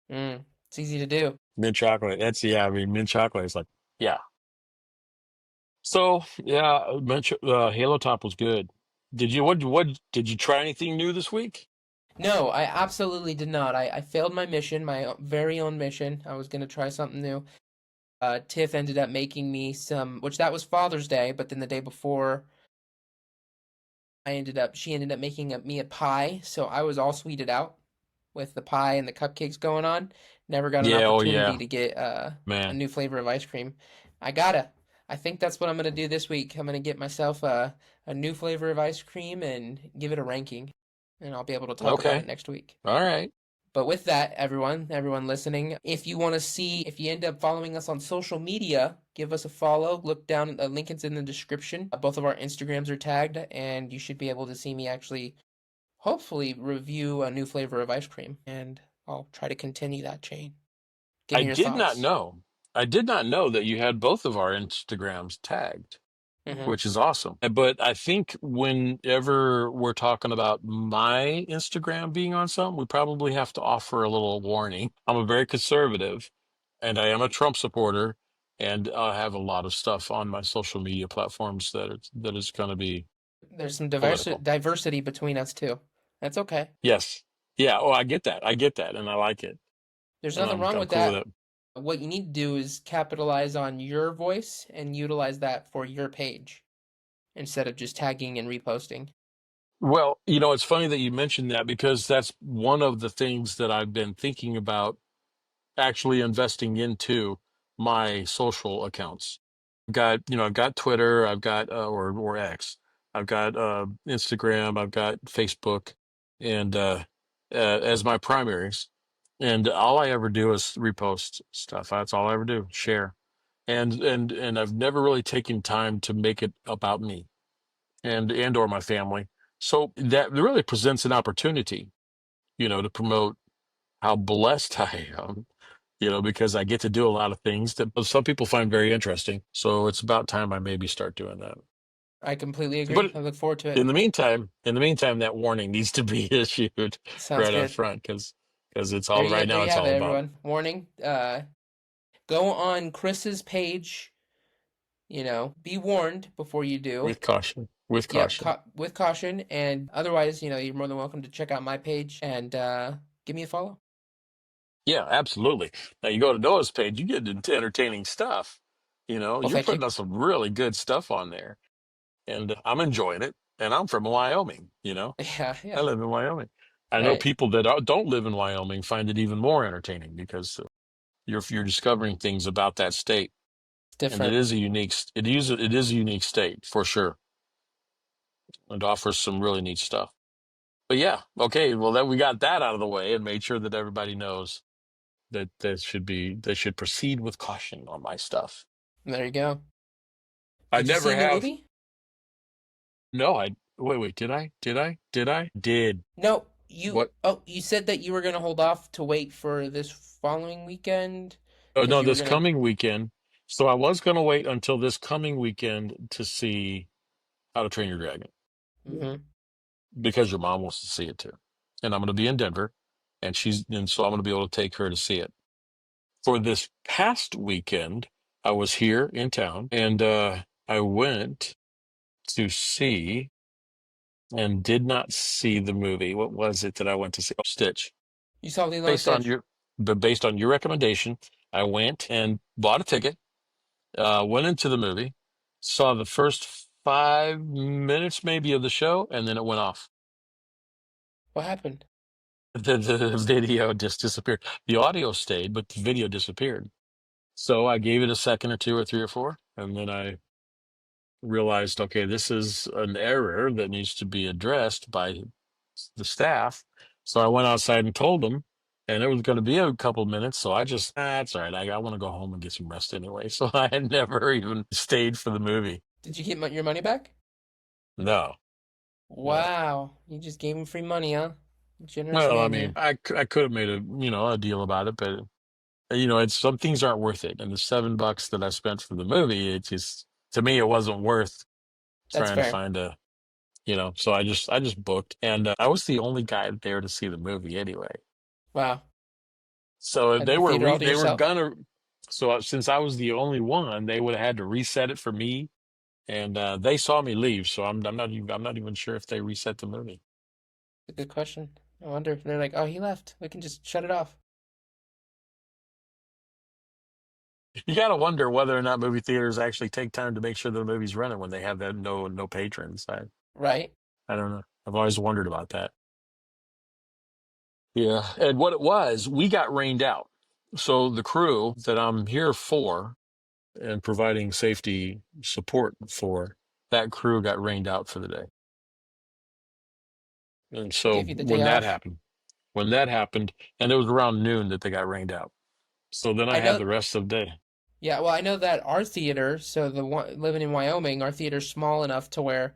A: It's easy to do.
B: Mint chocolate. I mean, mint chocolate is like, yeah. So yeah, Halo Top was good. What did you try anything new this week?
A: No, I absolutely did not. I failed my mission, my very own mission. I was gonna try something new. Tiff ended up making me some, which that was Father's Day, but then the day before, she ended up making me a pie, so I was all sweeted out with the pie and the cupcakes going on. Never got an
B: Yeah, oh
A: opportunity
B: yeah,
A: to get a
B: man.
A: new flavor of ice cream. I gotta. I think that's what I'm gonna do this week. I'm gonna get myself a new flavor of ice cream and give it a ranking, and I'll be able to talk about it
B: Okay.
A: next week.
B: All right.
A: But with that, everyone listening, if you want to see, if you end up following us on social media, give us a follow. Look down, the link is in the description. Both of our Instagrams are tagged, and you should be able to see me actually, hopefully, review a new flavor of ice cream. And I'll try to continue that chain. Give
B: I
A: me your
B: did not
A: thoughts.
B: know. I did not know that you had both of our Instagrams tagged,
A: Hmm.
B: which is awesome. But I think whenever we're talking about my Instagram being on something, we probably have to offer a little warning. I'm a very conservative, and I am a Trump supporter, and I have a lot of stuff on my social media platforms that is going to be
A: There's some
B: political.
A: diversity between us too. That's okay.
B: Yes. Yeah. Oh, I get that. I get that, and I like it,
A: There's
B: and
A: nothing
B: I'm
A: wrong
B: I'm
A: with
B: cool with
A: that.
B: it.
A: What you need to do is capitalize on your voice and utilize that for your page instead of just tagging and reposting.
B: Well, it's funny that you mentioned that because that's one of the things that I've been thinking about actually investing into. my social accounts. I've got Twitter, I've got or X, I've got Instagram, I've got Facebook, and as my primaries. And all I ever do is repost stuff. That's all I ever do, share. And I've never really taken time to make it about me and or my family. So that really presents an opportunity, to promote how blessed I am, because I get to do a lot of things that some people find very interesting. So it's about time I maybe start doing that.
A: I completely agree.
B: But
A: I look forward to it.
B: in the meantime, that warning needs to be issued
A: Sounds
B: right up
A: good.
B: front because it's all right
A: There
B: now.
A: you
B: It's
A: have
B: all
A: it,
B: about
A: everyone. Warning. Go on Chris's page. Be warned before you do.
B: with caution, with
A: Yep,
B: caution.
A: with caution. And otherwise, you're more than welcome to check out my page and give me a follow.
B: Yeah, absolutely. Now you go to Noah's page, you get into entertaining stuff.
A: Well,
B: You're
A: thank you.
B: putting up some really good stuff on there, and I'm enjoying it. And I'm from Wyoming.
A: Yeah,
B: I
A: yeah.
B: live in Wyoming. I know
A: Right.
B: people that don't live in Wyoming find it even more entertaining because you're discovering things about that state,
A: It's
B: and it
A: different.
B: is a unique state for sure. It offers some really neat stuff. But yeah, okay. Well, then we got that out of the way and made sure that everybody knows that they should proceed with caution on my stuff.
A: There you go.
B: I
A: Did you see
B: never
A: a new
B: have.
A: movie?
B: No, I wait. Did I?
A: No,
B: What?
A: you said that you were gonna hold off to wait for this following weekend
B: Oh
A: because
B: no,
A: you were
B: this
A: gonna.
B: coming weekend. So I was going to wait until this coming weekend to see How to Train Your Dragon
A: Hmm.
B: because your mom wants to see it too, and I'm going to be in Denver, and so I'm going to be able to take her to see it. For this past weekend, I was here in town, and I went to see and did not see the movie. What was it that I went to see? Oh, Stitch.
A: You saw Lilo and
B: Based on
A: Stitch.
B: your, but based on your recommendation, I went and bought a ticket. Went into the movie, saw the first 5 minutes maybe of the show, and then it went off.
A: What happened?
B: The video just disappeared. The audio stayed, but the video disappeared. So I gave it a second or two or three or four, and then I realized, okay, this is an error that needs to be addressed by the staff. So I went outside and told them, and it was going to be a couple minutes. So I just, that's all right. I want to go home and get some rest anyway. So I had never even stayed for the movie.
A: Did you get your money back?
B: No, no.
A: Wow, you just gave him free money, huh? Generous
B: Well, I
A: man
B: mean,
A: there.
B: I could have made a deal about it, but it's some things aren't worth it. And the $7 that I spent for the movie, it just to me it wasn't worth
A: That's
B: trying to
A: fair.
B: find so I just booked, and I was the only guy there to see the movie anyway.
A: Wow.
B: So
A: Had the theater all to
B: they were
A: yourself?
B: gonna so since I was the only one, they would have had to reset it for me, and they saw me leave, so I'm not even sure if they reset the movie.
A: A good question. I wonder if they're like, oh, he left. We can just shut it off.
B: You got to wonder whether or not movie theaters actually take time to make sure the movie's running when they have that no patrons.
A: Right?
B: I don't know. I've always wondered about that. Yeah, and what it was, we got rained out. So the crew that I'm here for and providing safety support for, that crew got rained out for the day. And
A: They
B: so
A: gave you the day off.
B: when that happened, and it was around noon that they got rained out. So then I
A: I
B: had
A: know.
B: the rest of the day.
A: Yeah, well, I know that our theater, so the one living in Wyoming, our theater's small enough to where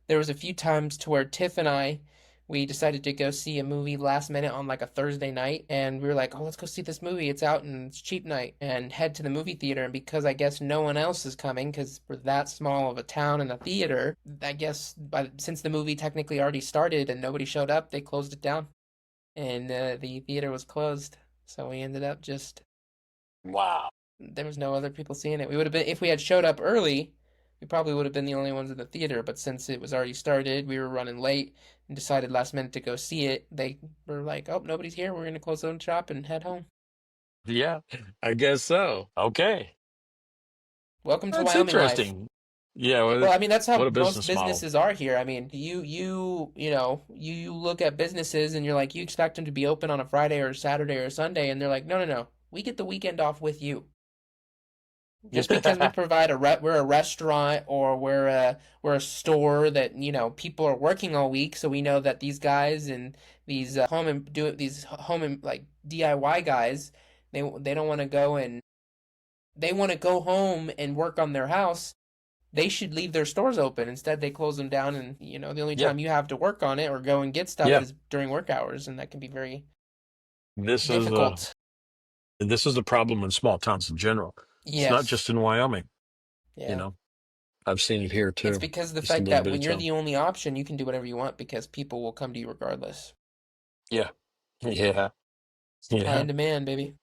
A: there was a few times to where Tiff and I, we decided to go see a movie last minute on like a Thursday night, and we were like, oh, let's go see this movie. It's out and it's cheap night, and head to the movie theater. And because I guess no one else is coming, because we're that small of a town and a theater, I guess since the movie technically already started and nobody showed up, they closed it down, and the theater was closed. So we ended up just
B: Wow.
A: there was no other people seeing it. We would have been if we had showed up early, we probably would have been the only ones in the theater, but since it was already started, we were running late and decided last minute to go see it. They were like, "Oh, nobody's here. We're gonna close the shop and head home."
B: Yeah, I guess so. Okay.
A: Welcome to
B: That's
A: Wyoming life.
B: interesting. Yeah,
A: Well, I mean, that's how
B: what a
A: most
B: business model.
A: businesses are here. I mean, you look at businesses and you're like, you expect them to be open on a Friday or Saturday or Sunday, and they're like, no, no, no, we get the weekend off with you. Just because we provide we're a restaurant or we're a store that people are working all week, so we know that these guys and these home and like DIY guys, they don't want to go and they want to go home and work on their house. They should leave their stores open. Instead, they close them down, and the only
B: Yeah,
A: time you have to work on it or go and get stuff
B: yeah.
A: is during work hours, and that can be very
B: This is a
A: difficult.
B: this is a problem in small towns in general. It's not
A: Yes,
B: just in Wyoming. You
A: yeah.
B: know, I've seen it here
A: It's
B: too.
A: because of the
B: Just a
A: fact
B: little
A: that
B: bit
A: when
B: of
A: you're
B: town.
A: the only option, you can do whatever you want because people will come to you regardless.
B: Yeah, yeah,
A: Supply
B: yeah.
A: and demand, baby.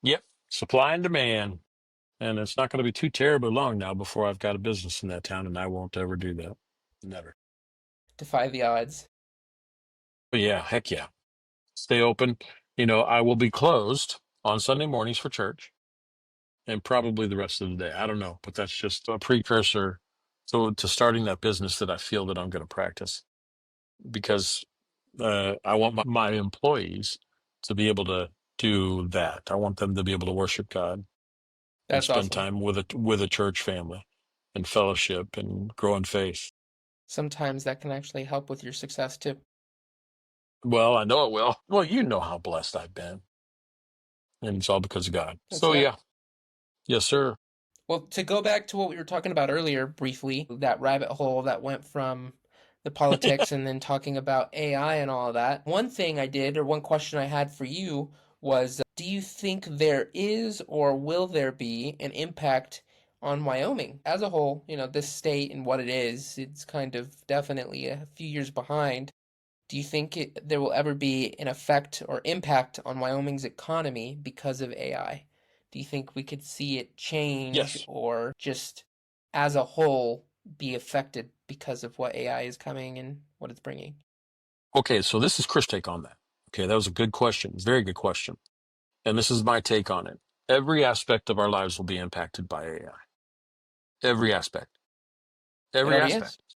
B: Yep. Supply and demand. And it's not going to be too terribly long now before I've got a business in that town, and I won't ever do that. Never.
A: Defy the odds.
B: But yeah, heck yeah. Stay open. I will be closed on Sunday mornings for church and probably the rest of the day. I don't know, but that's just a precursor to starting that business that I feel that I'm going to practice because I want my employees to be able to do that. I want them to be able to worship God and
A: That's
B: spend
A: awesome.
B: time with a church family and fellowship and grow in faith.
A: Sometimes that can actually help with your success too.
B: Well, I know it will. Well, you know how blessed I've been, and it's all because of God.
A: That's
B: So
A: that.
B: yeah, yes, sir.
A: Well, to go back to what we were talking about earlier briefly, that rabbit hole that went from the politics and then talking about AI and all of that. One thing I did, or one question I had for you was do you think there is or will there be an impact on Wyoming as a whole? This state and what it is, it's kind of definitely a few years behind. Do you think there will ever be an effect or impact on Wyoming's economy because of AI? Do you think we could see it change
B: Yes.
A: or just as a whole be affected because of what AI is coming and what it's bringing?
B: Okay, so this is Chris' take on that. Okay, that was a good question. Very good question. And this is my take on it. Every aspect of our lives will be impacted by AI. Every aspect.
A: It
B: Every
A: already is.
B: aspect.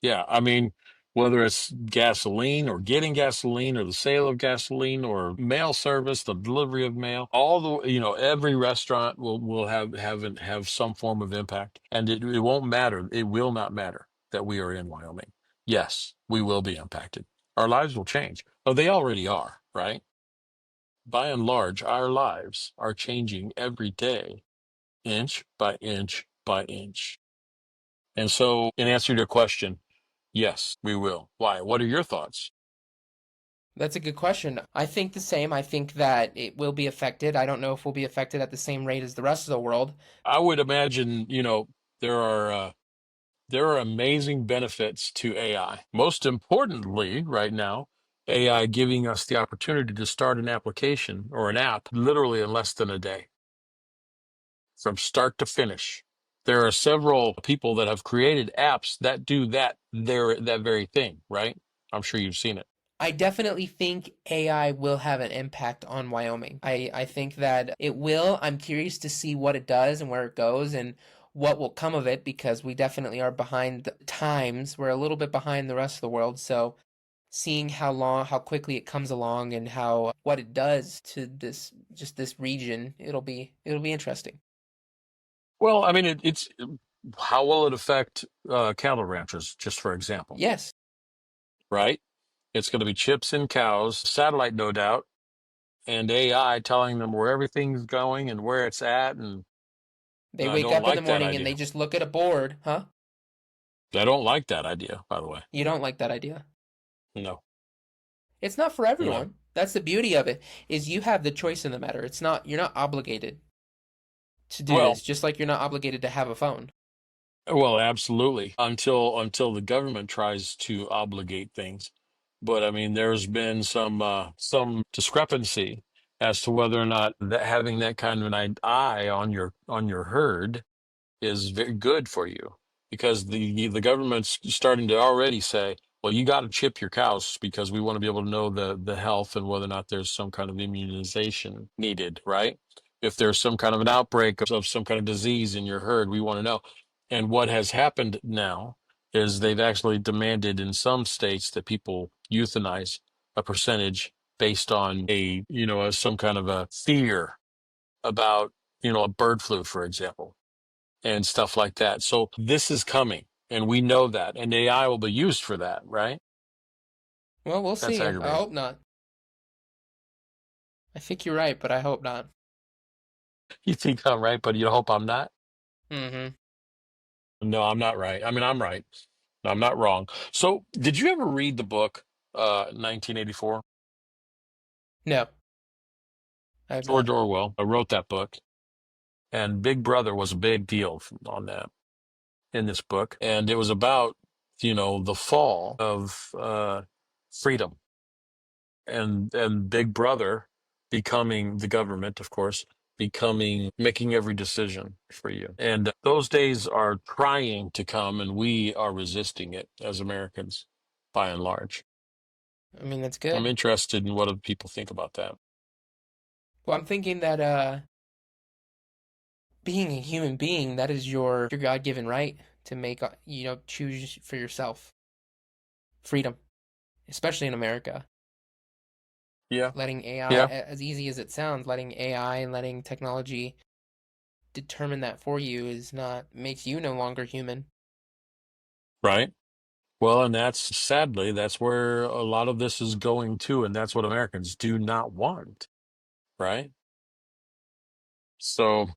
B: Yeah, I mean, whether it's gasoline or getting gasoline or the sale of gasoline or mail service, the delivery of mail, all every restaurant will have some form of impact, and it won't matter. It will not matter that we are in Wyoming. Yes, we will be impacted. Our lives will change. Oh, they already are, right? By and large, our lives are changing every day, inch by inch by inch. And so, in answer to your question, yes, we will. Why? What are your thoughts?
A: That's a good question. I think the same. I think that it will be affected. I don't know if we'll be affected at the same rate as the rest of the world.
B: I would imagine, there are there are amazing benefits to AI. Most importantly, right now, AI giving us the opportunity to start an application or an app literally in less than a day, from start to finish. There are several people that have created apps that do that very thing, right? I'm sure you've seen it.
A: I definitely think AI will have an impact on Wyoming. I think that it will. I'm curious to see what it does and where it goes and what will come of it because we definitely are behind the times. We're a little bit behind the rest of the world. So seeing how quickly it comes along and how what it does to this region, it'll be interesting.
B: Well, I mean, it's how will it affect cattle ranchers, just for example,
A: Yes,
B: right? It's going to be chips in cows, satellite, no doubt, and AI telling them where everything's going and where it's at. And
A: they
B: I
A: wake
B: don't
A: up in the
B: like that
A: morning and they
B: idea.
A: just look at a board, huh?
B: I don't like that idea, by the way.
A: You don't like that idea.
B: No,
A: It's not for
B: no.
A: everyone. That's the beauty of it, is you have the choice in the matter. You're not obligated to do
B: Well,
A: this, just like you're not obligated to have a phone.
B: well, absolutely. Until the government tries to obligate things. But I mean, there's been some discrepancy as to whether or not that having that kind of an eye on your herd is very good for you because the government's starting to already say, well, you got to chip your cows because we want to be able to know the health and whether or not there's some kind of immunization needed, right? If there's some kind of an outbreak of some kind of disease in your herd, we want to know. And what has happened now is they've actually demanded in some states that people euthanize a percentage based on some kind of a fear about a bird flu, for example, and stuff like that. So this is coming, and we know that, and AI will be used for that, right?
A: Well, we'll
B: That's
A: see. I
B: aggravating.
A: hope not. I think you're right, but I hope not.
B: You think I'm right, but you hope I'm not?
A: Mm-hmm.
B: No, I'm not right. I mean, I'm right. No, I'm not wrong. So, did you ever read the book 1984?
A: No, I have
B: George
A: not.
B: Orwell wrote that book, and Big Brother was a big deal on that in this book, and it was about the fall of freedom and Big Brother becoming the government, of course, becoming making every decision for you. And those days are trying to come, and we are resisting it as Americans, by and large.
A: I mean, that's
B: I'm
A: good.
B: interested in what other people think about that.
A: Well, I'm thinking that being a human being, that is your God-given right to make choose for yourself freedom, especially in America.
B: Yeah,
A: Letting AI,
B: yeah,
A: as easy as it sounds, letting AI and letting technology determine that for you is not makes you no longer human.
B: right. Well, and that's where a lot of this is going to, and that's what Americans do not want, right? So,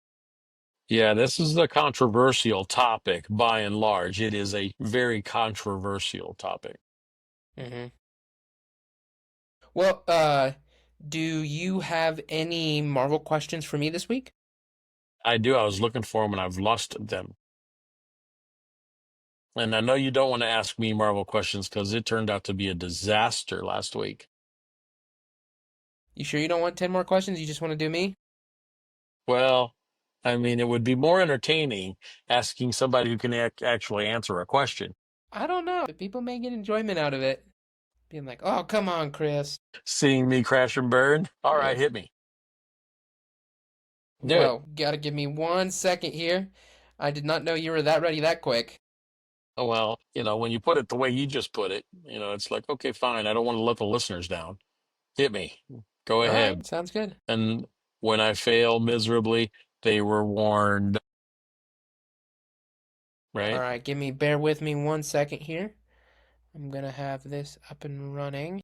B: yeah, this is a controversial topic by and large. It is a very controversial topic.
A: Hmm. Well, do you have any Marvel questions for me this week?
B: I do. I was looking for them and I've lost them. And I know you don't want to ask me Marvel questions because it turned out to be a disaster last week.
A: You sure you don't want 10 more questions? You just want to do me?
B: Well, I mean, it would be more entertaining asking somebody who can actually answer a question.
A: I don't know. But people may get enjoyment out of it. Being like, oh, come on, Chris.
B: Seeing me crash and burn. All right,
A: Yeah.
B: hit me. Do it.
A: Whoa, gotta give me 1 second here. I did not know you were that ready that quick.
B: Oh, well, when you put it the way you just put it, it's like, okay, fine. I don't want to let the listeners down. Hit me. Go
A: All
B: ahead.
A: right, sounds good.
B: And when I fail miserably, they were warned,
A: All
B: right?
A: right, bear with me 1 second here. I'm gonna have this up and running.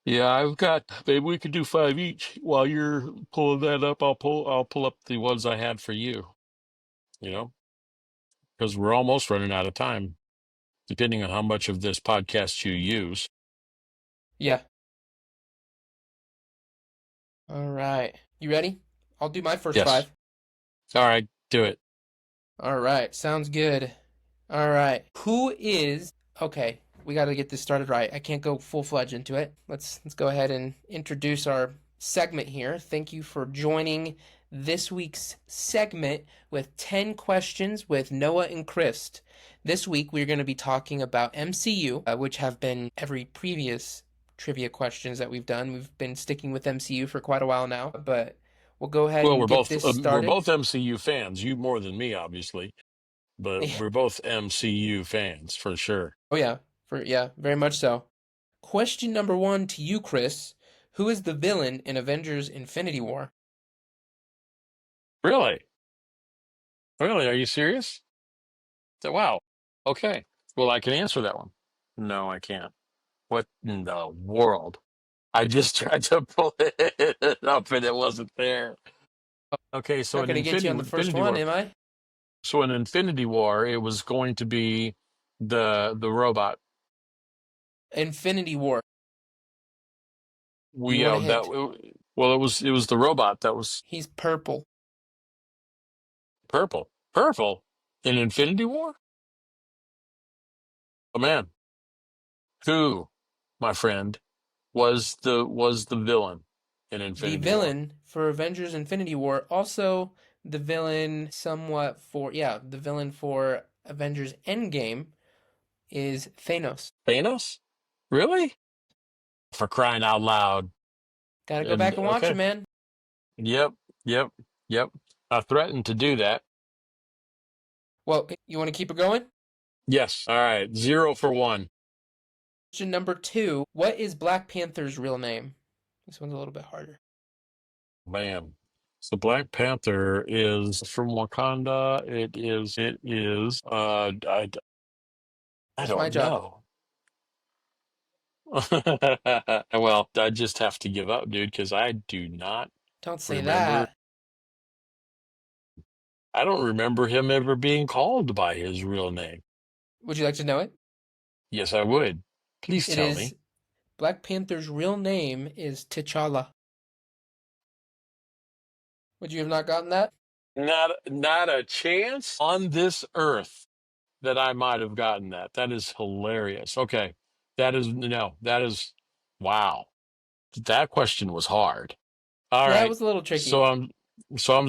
B: Yeah, maybe we could do five each. While you're pulling that up, I'll pull up the ones I had for you, you know, because we're almost running out of time, depending on how much of this podcast you use.
A: Yeah. All right. You ready? I'll do my first
B: Yes.
A: five.
B: All right, do it.
A: All right, sounds good. All right. Okay, we got to get this started right. I can't go full-fledged into it. Let's go ahead and introduce our segment here. Thank you for joining this week's segment with 10 questions with Noah and Chris. This week we're going to be talking about MCU, which have been every previous trivia questions that we've done. We've been sticking with MCU for quite a while now, but we'll go ahead
B: Well,
A: and get this
B: we're
A: started.
B: both MCU fans. You more than me, obviously, but
A: Yeah.
B: we're both MCU fans for sure.
A: Oh yeah, very much so. Question number one to you, Chris. Who is the villain in Avengers Infinity War?
B: Really? Really? Are you serious? Wow. Okay. Well, I can answer that one. No, I can't. What in the world? I just tried to pull it up and it wasn't there. Okay, so
A: Not
B: in
A: gonna get you on the first
B: Infinity
A: one,
B: War,
A: am I?
B: it was going to be the robot.
A: Infinity War. Do you
B: We
A: want a
B: that
A: hint?
B: well, it was the robot that was
A: He's purple.
B: purple. Purple in Infinity War? Oh man, who, my friend, was the villain in
A: The
B: Infinity War?
A: villain for Avengers Infinity War. Also, the villain for Avengers Endgame is Thanos.
B: Thanos? Really? For crying out loud.
A: Gotta go
B: And
A: back and watch it,
B: okay.
A: man.
B: Yep, yep, yep. I threatened to do that.
A: Well, you want to keep it going?
B: Yes. All right. 0 for 1.
A: Question number two. What is Black Panther's real name? This one's a little bit harder.
B: Bam. So Black Panther is from Wakanda. I
A: That's my
B: don't
A: job.
B: know. Well, I just have to give up, dude, because I do not
A: Don't say
B: remember.
A: that.
B: I don't remember him ever being called by his real name.
A: Would you like to know it?
B: Yes, I would. Please
A: It
B: tell
A: is
B: me.
A: Black Panther's real name is T'Challa. Would you have not gotten that?
B: Not a chance on this earth that I might have gotten that. That is hilarious. Okay. That is no, that is wow. That question was hard. All
A: Yeah, it
B: right.
A: was a little
B: So
A: tricky.
B: I'm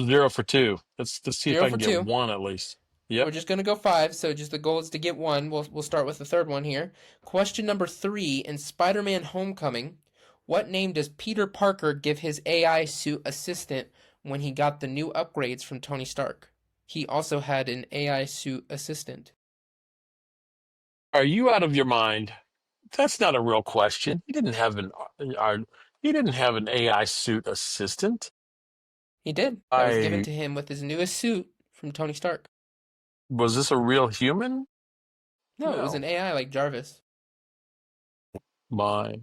B: 0 for 2. Let's see if
A: Zero
B: I
A: for
B: can get
A: two.
B: one at least.
A: We're
B: Yep.
A: just gonna go five, so just the goal is to get one. We'll start with the third one here. Question number three in Spider-Man: Homecoming, what name does Peter Parker give his AI suit assistant when he got the new upgrades from Tony Stark? He also had an AI suit assistant.
B: Are you out of your mind? That's not a real question. He didn't have an AI suit assistant.
A: He did. That was given
B: I
A: to him with his newest suit from Tony Stark.
B: Was this a real human?
A: No, it was an
B: No.
A: AI like Jarvis.
B: My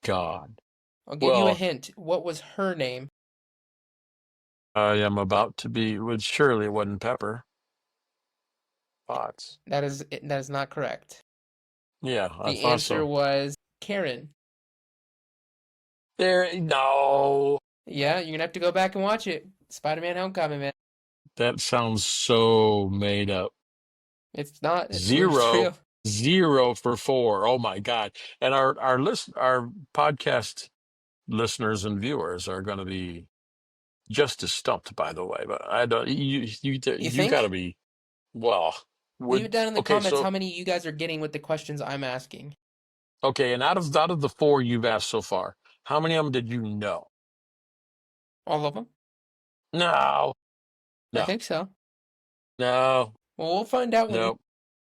B: God.
A: I'll give you a
B: Well,
A: hint. What was her name?
B: I am about to be, well, surely it wasn't Pepper Potts.
A: That is not correct.
B: Yeah, I
A: The
B: thought
A: answer
B: so.
A: was Karen.
B: No.
A: Yeah, you're gonna have to go back and watch it. Spider-Man: Homecoming, man.
B: That sounds so made up.
A: It's not. It's really
B: Zero,
A: true.
B: 0 for 4. Oh my God. And our podcast listeners and viewers are going to be just as stumped, by the way. But I don't,
A: You
B: you got to
A: think?
B: be, well,
A: Leave it down in the
B: okay,
A: comments how
B: so,
A: many you guys are getting with the questions I'm asking.
B: okay. And out of the 4 you've asked so far, how many of them did you know?
A: All of them?
B: No,
A: I
B: no,
A: think so.
B: no,
A: Well, we'll find out when you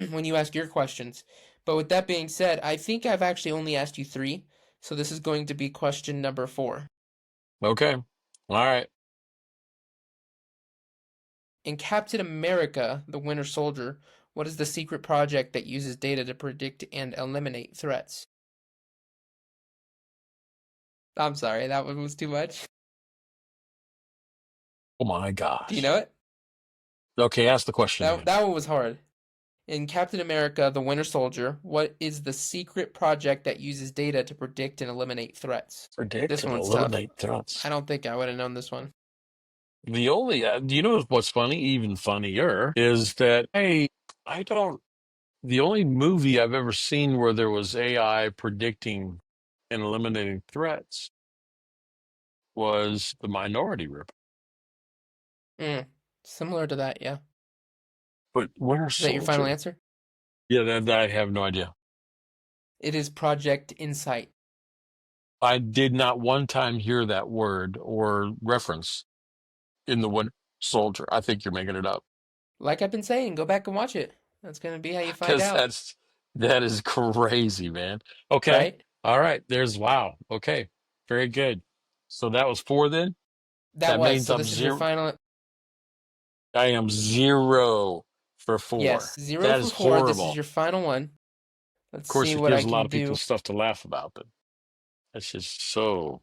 B: no.
A: when you ask your questions. But with that being said, I think I've actually only asked you three, so this is going to be question number four.
B: Okay. All right.
A: In Captain America: The Winter Soldier, what is the secret project that uses data to predict and eliminate threats? I'm sorry, that one was too much.
B: Oh my
A: Do you know
B: gosh.
A: it?
B: Okay, ask the question
A: That
B: again.
A: that one was hard. In Captain America: The Winter Soldier, what is the secret project that uses data to predict and eliminate threats?
B: Predict
A: This
B: and
A: one's tough.
B: eliminate threats.
A: I don't think I would have known this one.
B: Do you know what's funny? Even funnier is that I don't. The only movie I've ever seen where there was AI predicting and eliminating threats was The Minority Report.
A: Mm, similar to that, yeah.
B: But Winter
A: Is that your final
B: Soldier?
A: answer?
B: Yeah, that I have no idea.
A: It is Project Insight.
B: I did not one time hear that word or reference in the Winter Soldier. I think you're making it up.
A: Like I've been saying, go back and watch it. That's gonna be how you find
B: Because
A: out,
B: that is crazy, man. Okay.
A: right?
B: All right. There's wow. Okay. Very good. So that was 4 then.
A: That
B: That
A: was.
B: means
A: So this is your final.
B: I am 0 for 4.
A: Yes, zero
B: That
A: for
B: is
A: four. This is
B: horrible.
A: your final one. Let's
B: Of course,
A: see
B: it
A: what I
B: gives a lot
A: can
B: of people
A: do.
B: stuff to laugh about, but that's just so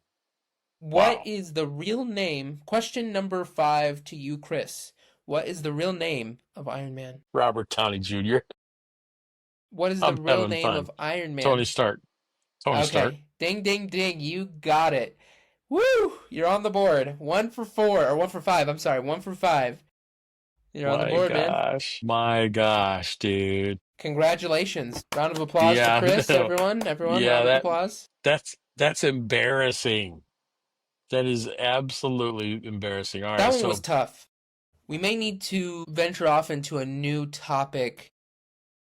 A: What
B: wow.
A: is the real name? Question number five to you, Chris. What is the real name of Iron Man?
B: Robert Downey Jr.
A: What is the
B: I'm
A: real
B: having
A: name
B: fun.
A: of Iron
B: Tony
A: Man?
B: Stark. Tony Stark.
A: Okay. Ding, ding, ding. You got it. Woo! You're on the board. One for four, or one for five. I'm sorry. One for five. You're on the
B: My
A: board, man.
B: gosh. My gosh, dude.
A: Congratulations. Round of applause for
B: Yeah,
A: Chris,
B: no.
A: everyone. Everyone,
B: Yeah,
A: round of applause.
B: that's embarrassing. That is absolutely embarrassing. All
A: That
B: right,
A: one was
B: so
A: tough. We may need to venture off into a new topic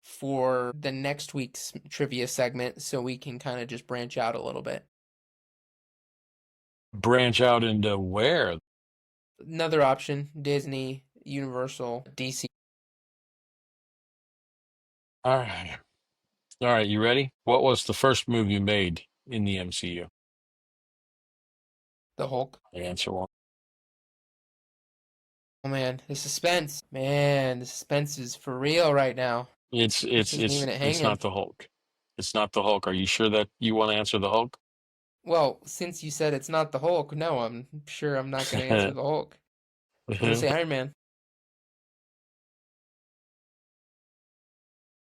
A: for the next week's trivia segment so we can kind of just branch out a little bit.
B: branch out into where?
A: Another option: Disney, Universal, DC.
B: All right. All right, you ready? What was the first movie made in the MCU?
A: The Hulk.
B: Answer one.
A: Oh man, the suspense. Man, the suspense is for real right now.
B: It's
A: Just
B: it's
A: isn't
B: it's
A: leaving it
B: it's
A: hanging.
B: not the Hulk. It's not the Hulk. Are you sure that you want to answer the Hulk?
A: Well, since you said it's not the Hulk, no, I'm sure I'm not going to answer the Hulk. I'm going to say Iron Man.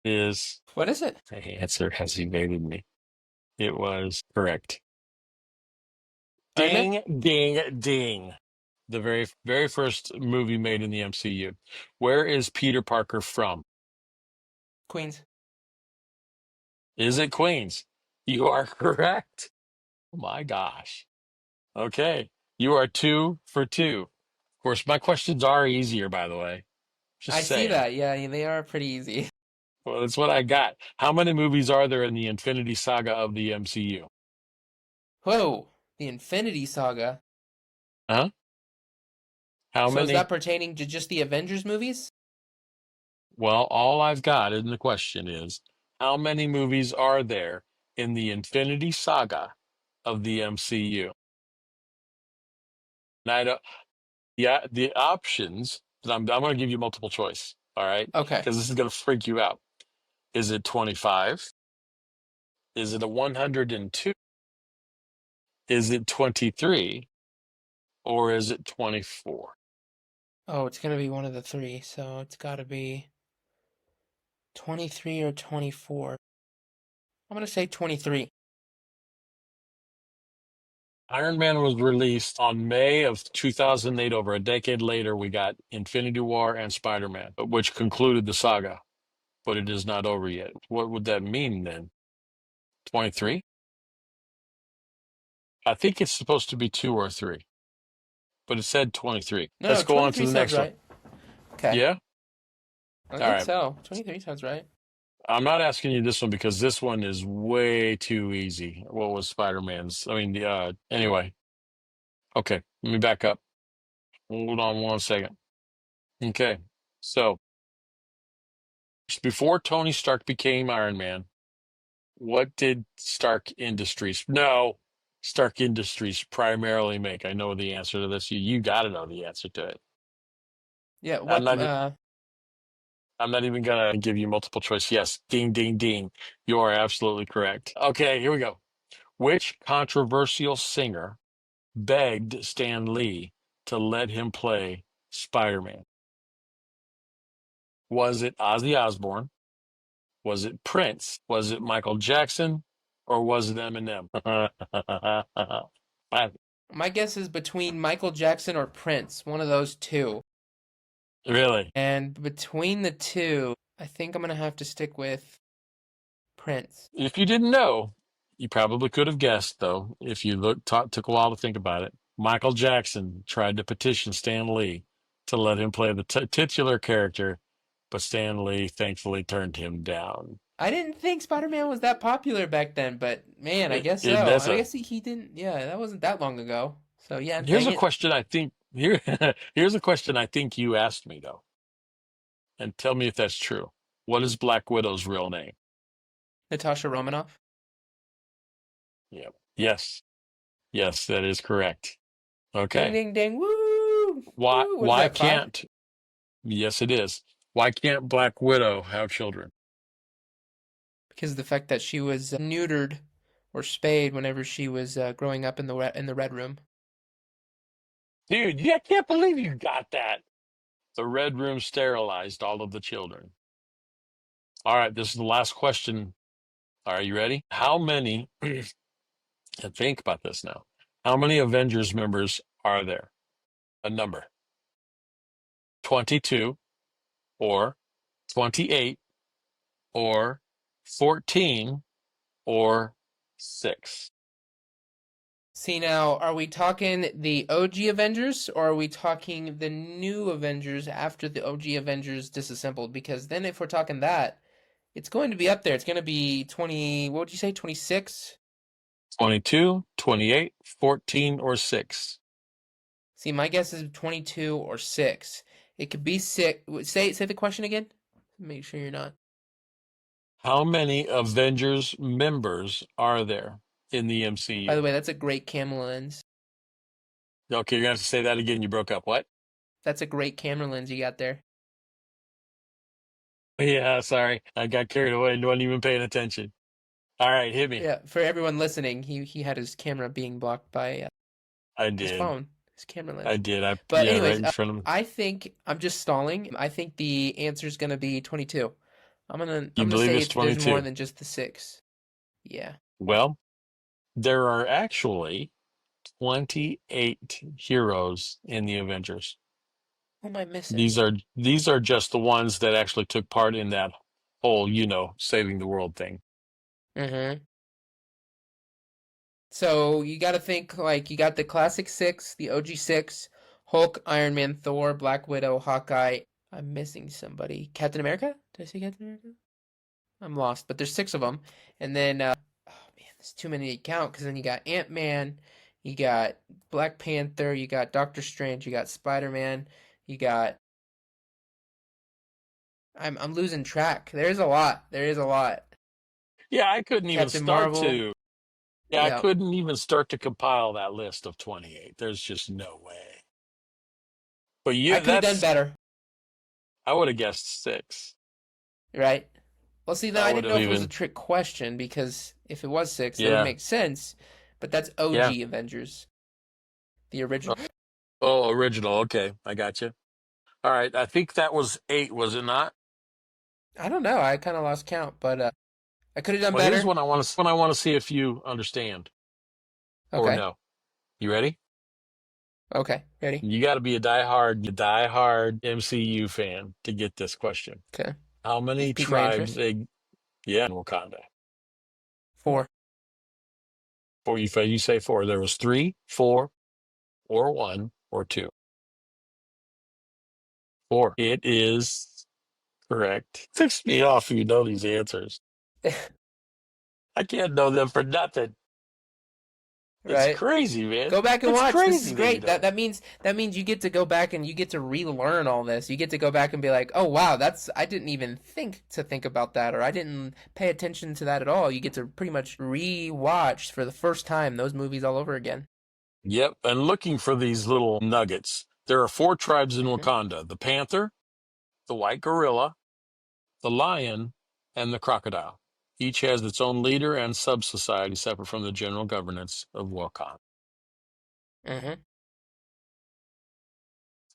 B: Is
A: What is it?
B: the answer has evaded me. It was correct.
A: Iron Man?
B: Ding, ding, ding. The very first movie made in the MCU. Where is Peter Parker from?
A: Queens.
B: Is it Queens? You are correct. Oh my gosh. Okay. You are 2 for 2. Of course, my questions are easier, by the way.
A: I
B: Just
A: see
B: saying.
A: that. Yeah, they are pretty easy.
B: Well, that's what I got. How many movies are there in the Infinity Saga of the MCU?
A: Whoa, the Infinity Saga.
B: Huh? How
A: So is that
B: many?
A: pertaining to just the Avengers movies?
B: Well, all I've got in the question is how many movies are there in the Infinity Saga of the MCU? And I don't, yeah, the options, I'm going to give you multiple choice, all right?
A: Okay.
B: Because this is going to freak you out. Is it 25? Is it a 102? Is it 23? Or is it 24?
A: Oh, it's going to be one of the three, so it's got to be 23 or 24. I'm going to say 23.
B: Iron Man was released on May of 2008. Over a decade later, we got Infinity War and Spider-Man, which concluded the saga, but it is not over yet. What would that mean then? 23? I think it's supposed to be 2 or 3, but it said 23.
A: No,
B: Let's
A: no,
B: go on to
A: 23
B: the
A: sounds
B: next one.
A: right. Okay.
B: Yeah?
A: I
B: All
A: think
B: right.
A: so. 23 sounds right.
B: I'm not asking you this one because this one is way too easy. What was Spider-Man's? Anyway. Okay, let me back up. Hold on 1 second. Okay. So, before Tony Stark became Iron Man, what did Stark Industries primarily make? I know the answer to this. You got to know the answer to it.
A: Yeah,
B: I'm
A: what
B: not I'm not even gonna give you multiple choice. Yes, ding ding ding. You are absolutely correct. Okay, here we go. Which controversial singer begged Stan Lee to let him play Spider-Man? Was it Ozzy Osbourne? Was it Prince? Was it Michael Jackson? Or was it Eminem?
A: my guess is between Michael Jackson or Prince, one of those two.
B: Really?
A: And between the two, I think I'm going to have to stick with Prince.
B: If you didn't know, you probably could have guessed, though, if you took a while to think about it. Michael Jackson tried to petition Stan Lee to let him play the titular character, but Stan Lee thankfully turned him down.
A: I didn't think Spider-Man was that popular back then, but man, I guess so.
B: That's
A: I
B: a
A: guess he didn't. Yeah, that wasn't that long ago. So yeah,
B: Here's
A: dang
B: a
A: it.
B: question I think here here's a question I think you asked me though, and tell me if that's true. What is Black Widow's real name?
A: Natasha Romanoff.
B: Yep. Yes. Yes, that is correct.
A: Ding,
B: Okay.
A: ding, ding. Woo!
B: Why
A: Woo! What is
B: why
A: that, 5?
B: can't Yes, it is. Why can't Black Widow have children?
A: Because of the fact that she was neutered or spayed whenever she was growing up in the Red Room.
B: Dude, I can't believe you got that. The Red Room sterilized all of the children. All right, this is the last question. Are you ready? How many, and think about this now. How many Avengers members are there? A number. 22 or 28 or 14 or 6.
A: See now, are we talking the OG Avengers or are we talking the new Avengers after the OG Avengers disassembled? Because then if we're talking that, it's going to be up there. It's going to be 20, what would you say, 26?
B: 22, 28, 14 or 6.
A: See, my guess is 22 or 6. It could be 6. Say the question again. Make sure you're not.
B: How many Avengers members are there in the
A: By the
B: MCU?
A: way, that's a great camel lens.
B: Okay, you're gonna have to say that again. You broke up. What?
A: That's a great camera lens you got there.
B: Yeah, sorry. I got carried away and wasn't even paying attention. All right, hit me.
A: Yeah, for everyone listening, he had his camera being blocked by
B: I
A: his
B: did.
A: phone, his camera
B: I
A: lens.
B: did.
A: But
B: Yeah, right
A: anyways,
B: in front of me.
A: I think I'm just stalling. I think the answer is gonna be 22. I'm
B: You
A: gonna
B: believe
A: say
B: it's
A: there's more
B: 22?
A: than just the six. Yeah.
B: Well, there are actually 28 heroes in the Avengers.
A: Who am I missing?
B: These are just the ones that actually took part in that whole, saving the world thing.
A: Mm-hmm. So you got to think like you got the classic six, the OG six, Hulk, Iron Man, Thor, Black Widow, Hawkeye. I'm missing somebody. Captain America? Did I say Captain America? I'm lost, but there's six of them. And then, oh man, there's too many to count because then you got Ant Man, you got Black Panther, you got Doctor Strange, you got Spider Man, you got. I'm losing track. There's a lot. There is a lot.
B: Yeah, I couldn't even
A: Captain
B: start
A: Marvel.
B: to. Yeah, I
A: Yeah,
B: couldn't even start to compile that list of 28. There's just no way. But
A: I
B: yeah,
A: could have done better,
B: I would have guessed six.
A: right? Well, see, now
B: I
A: I
B: would
A: didn't know
B: have
A: if it was a
B: even,
A: trick question because if it was six, that would
B: yeah,
A: make sense. But that's
B: yeah.
A: OG Avengers, the
B: Oh,
A: original.
B: oh, original. Okay, I got you. All right, I think that was eight, was it not?
A: I don't know. I kind of lost count, but I could have done
B: Well, here's
A: better.
B: one I want to see if you understand or
A: Okay.
B: no. You ready?
A: Okay. Ready?
B: You got to be a diehard MCU fan to get this question.
A: Okay.
B: How
A: You
B: many
A: piqued my
B: tribes?
A: interest.
B: Yeah, in Wakanda.
A: Four.
B: Four. You say four. There was three, four, or one, or two. Four. It is correct. Ticks me off. You know these answers. I can't know them for nothing. It's
A: Right.
B: crazy, man.
A: Go back and
B: It's
A: watch. This is
B: crazy that you
A: great. That
B: don't.
A: that means you get to go back and you get to relearn all this. You get to go back and be like, "Oh wow, that's I didn't even think about that or I didn't pay attention to that at all." You get to pretty much re-watch for the first time those movies all over again.
B: Yep. And looking for these little nuggets. There are four tribes in
A: Hmm.
B: Wakanda: the panther, the white gorilla, the lion, and the crocodile. Each has its own leader and sub-society separate from the general governance of Wakanda.
A: Hmm.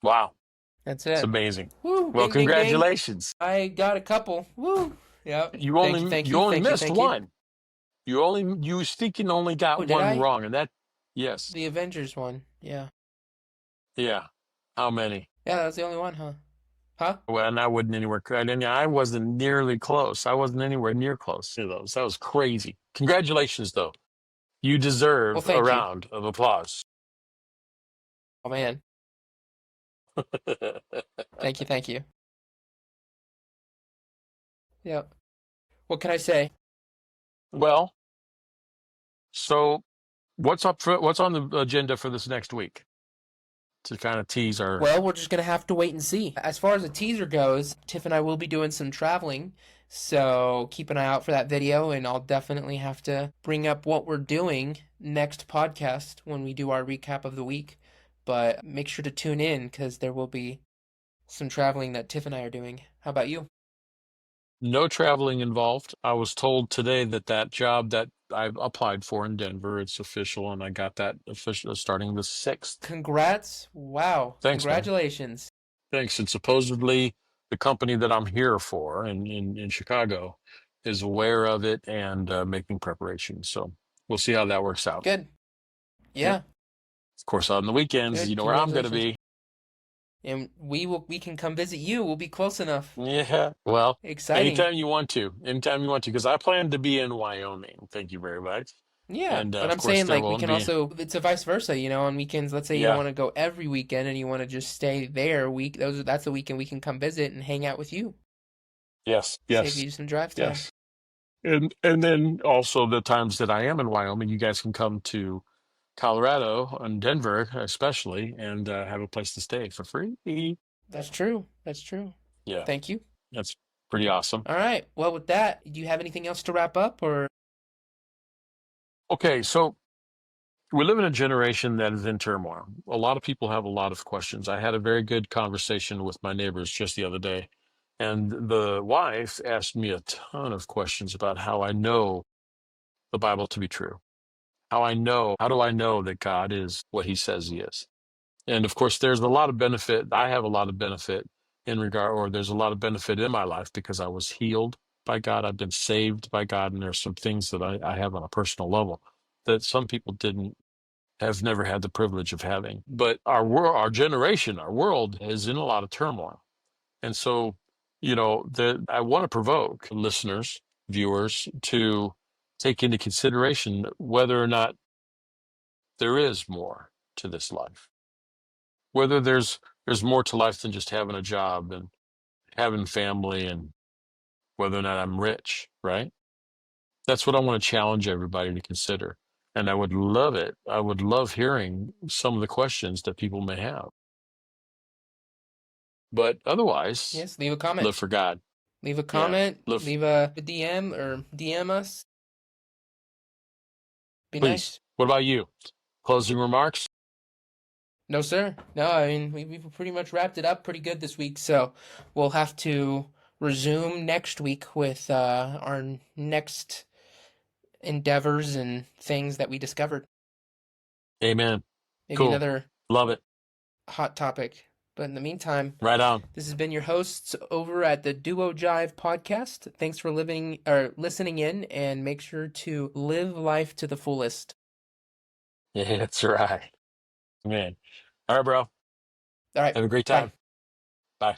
B: Wow.
A: That's
B: It's
A: it.
B: amazing.
A: Woo,
B: Well,
A: ding ding ding.
B: congratulations.
A: I got a couple. Woo. Yep.
B: You
A: Thank you,
B: only
A: thank
B: you
A: you,
B: only
A: thank you,
B: missed
A: thank you.
B: one. You stinking only got
A: Oh, did
B: one
A: I?
B: wrong, and that yes.
A: The Avengers one. Yeah.
B: Yeah. How many?
A: Yeah, that was the only one, huh? Huh?
B: Well, and I wasn't anywhere. I wasn't nearly close. I wasn't anywhere near close to those. That was crazy. Congratulations, though. You
A: Well,
B: deserve a
A: thank you.
B: round of applause.
A: Oh man. Thank you, thank you. Yep. What can I say?
B: Well, so what's on the agenda for this next week to kind of tease our.
A: Well, we're just gonna have to wait and see. As far as the teaser goes, Tiff and I will be doing some traveling, so keep an eye out for that video, and I'll definitely have to bring up what we're doing next podcast when we do our recap of the week. But make sure to tune in because there will be some traveling that Tiff and I are doing. How about you?
B: No traveling involved. I was told today that job that I applied for in Denver, it's official, and I got that official starting the 6th.
A: Congrats. Wow.
B: Thanks, man.
A: Congratulations.
B: Thanks. And supposedly the company that I'm here for in Chicago is aware of it and making preparations. So we'll see how that works out.
A: Good.
B: Yep.
A: Yeah.
B: Of course, on the weekends, you
A: Good.
B: know where I'm going to
A: Congratulations.
B: be.
A: And we can come visit you. We'll be close enough.
B: Yeah. Well,
A: Exciting.
B: anytime you want to, because I plan to be in Wyoming. Thank you very much.
A: Yeah,
B: And
A: but
B: of
A: I'm
B: course,
A: saying
B: there
A: like we
B: won't
A: can
B: be.
A: also it's a vice versa, on weekends. Let's say you don't
B: Yeah.
A: want to go every weekend and you want to just stay there a week. That's a weekend we can come visit and hang out with you.
B: Yes.
A: Save
B: Yes.
A: you some drive time.
B: Yes. And then also the times that I am in Wyoming, you guys can come to Colorado and Denver, especially, and have a place to stay for free.
A: That's true. That's true.
B: Yeah,
A: Thank you.
B: that's pretty awesome.
A: All right. Well, with that, do you have anything else to wrap up or
B: Okay, so We live in a generation that is in turmoil. A lot of people have a lot of questions. I had a very good conversation with my neighbors just the other day, and the wife asked me a ton of questions about how I know the Bible to be true. How do I know that God is what he says he is? And of course, there's a lot of benefit. I have a lot of benefit in regard, or there's a lot of benefit in my life because I was healed by God. I've been saved by God. And there's some things that I have on a personal level that some people didn't have never had the privilege of having. But our world, our generation, our world is in a lot of turmoil. And so, I want to provoke listeners, viewers to take into consideration whether or not there is more to this life, whether there's more to life than just having a job and having family and whether or not I'm rich, right? That's what I want to challenge everybody to consider. And I would love it. I would love hearing some of the questions that people may have. But otherwise,
A: Yes, leave a comment.
B: live for God.
A: Leave a
B: Yeah.
A: comment,
B: Live,
A: leave a DM or DM us. Be
B: please.
A: nice.
B: What about you? Closing remarks?
A: No, sir. No, I mean, we've pretty much wrapped it up pretty good this week, so we'll have to resume next week with our next endeavors and things that we discovered.
B: Amen.
A: Maybe
B: Cool.
A: another
B: Love it.
A: hot topic. But in the meantime,
B: Right on.
A: this has been your hosts over at the Duo Jive podcast. Thanks for living or listening in, and make sure to live life to the fullest.
B: Yeah, that's right. Man. All right, bro.
A: All right,
B: Have a great
A: bye.
B: time. Bye.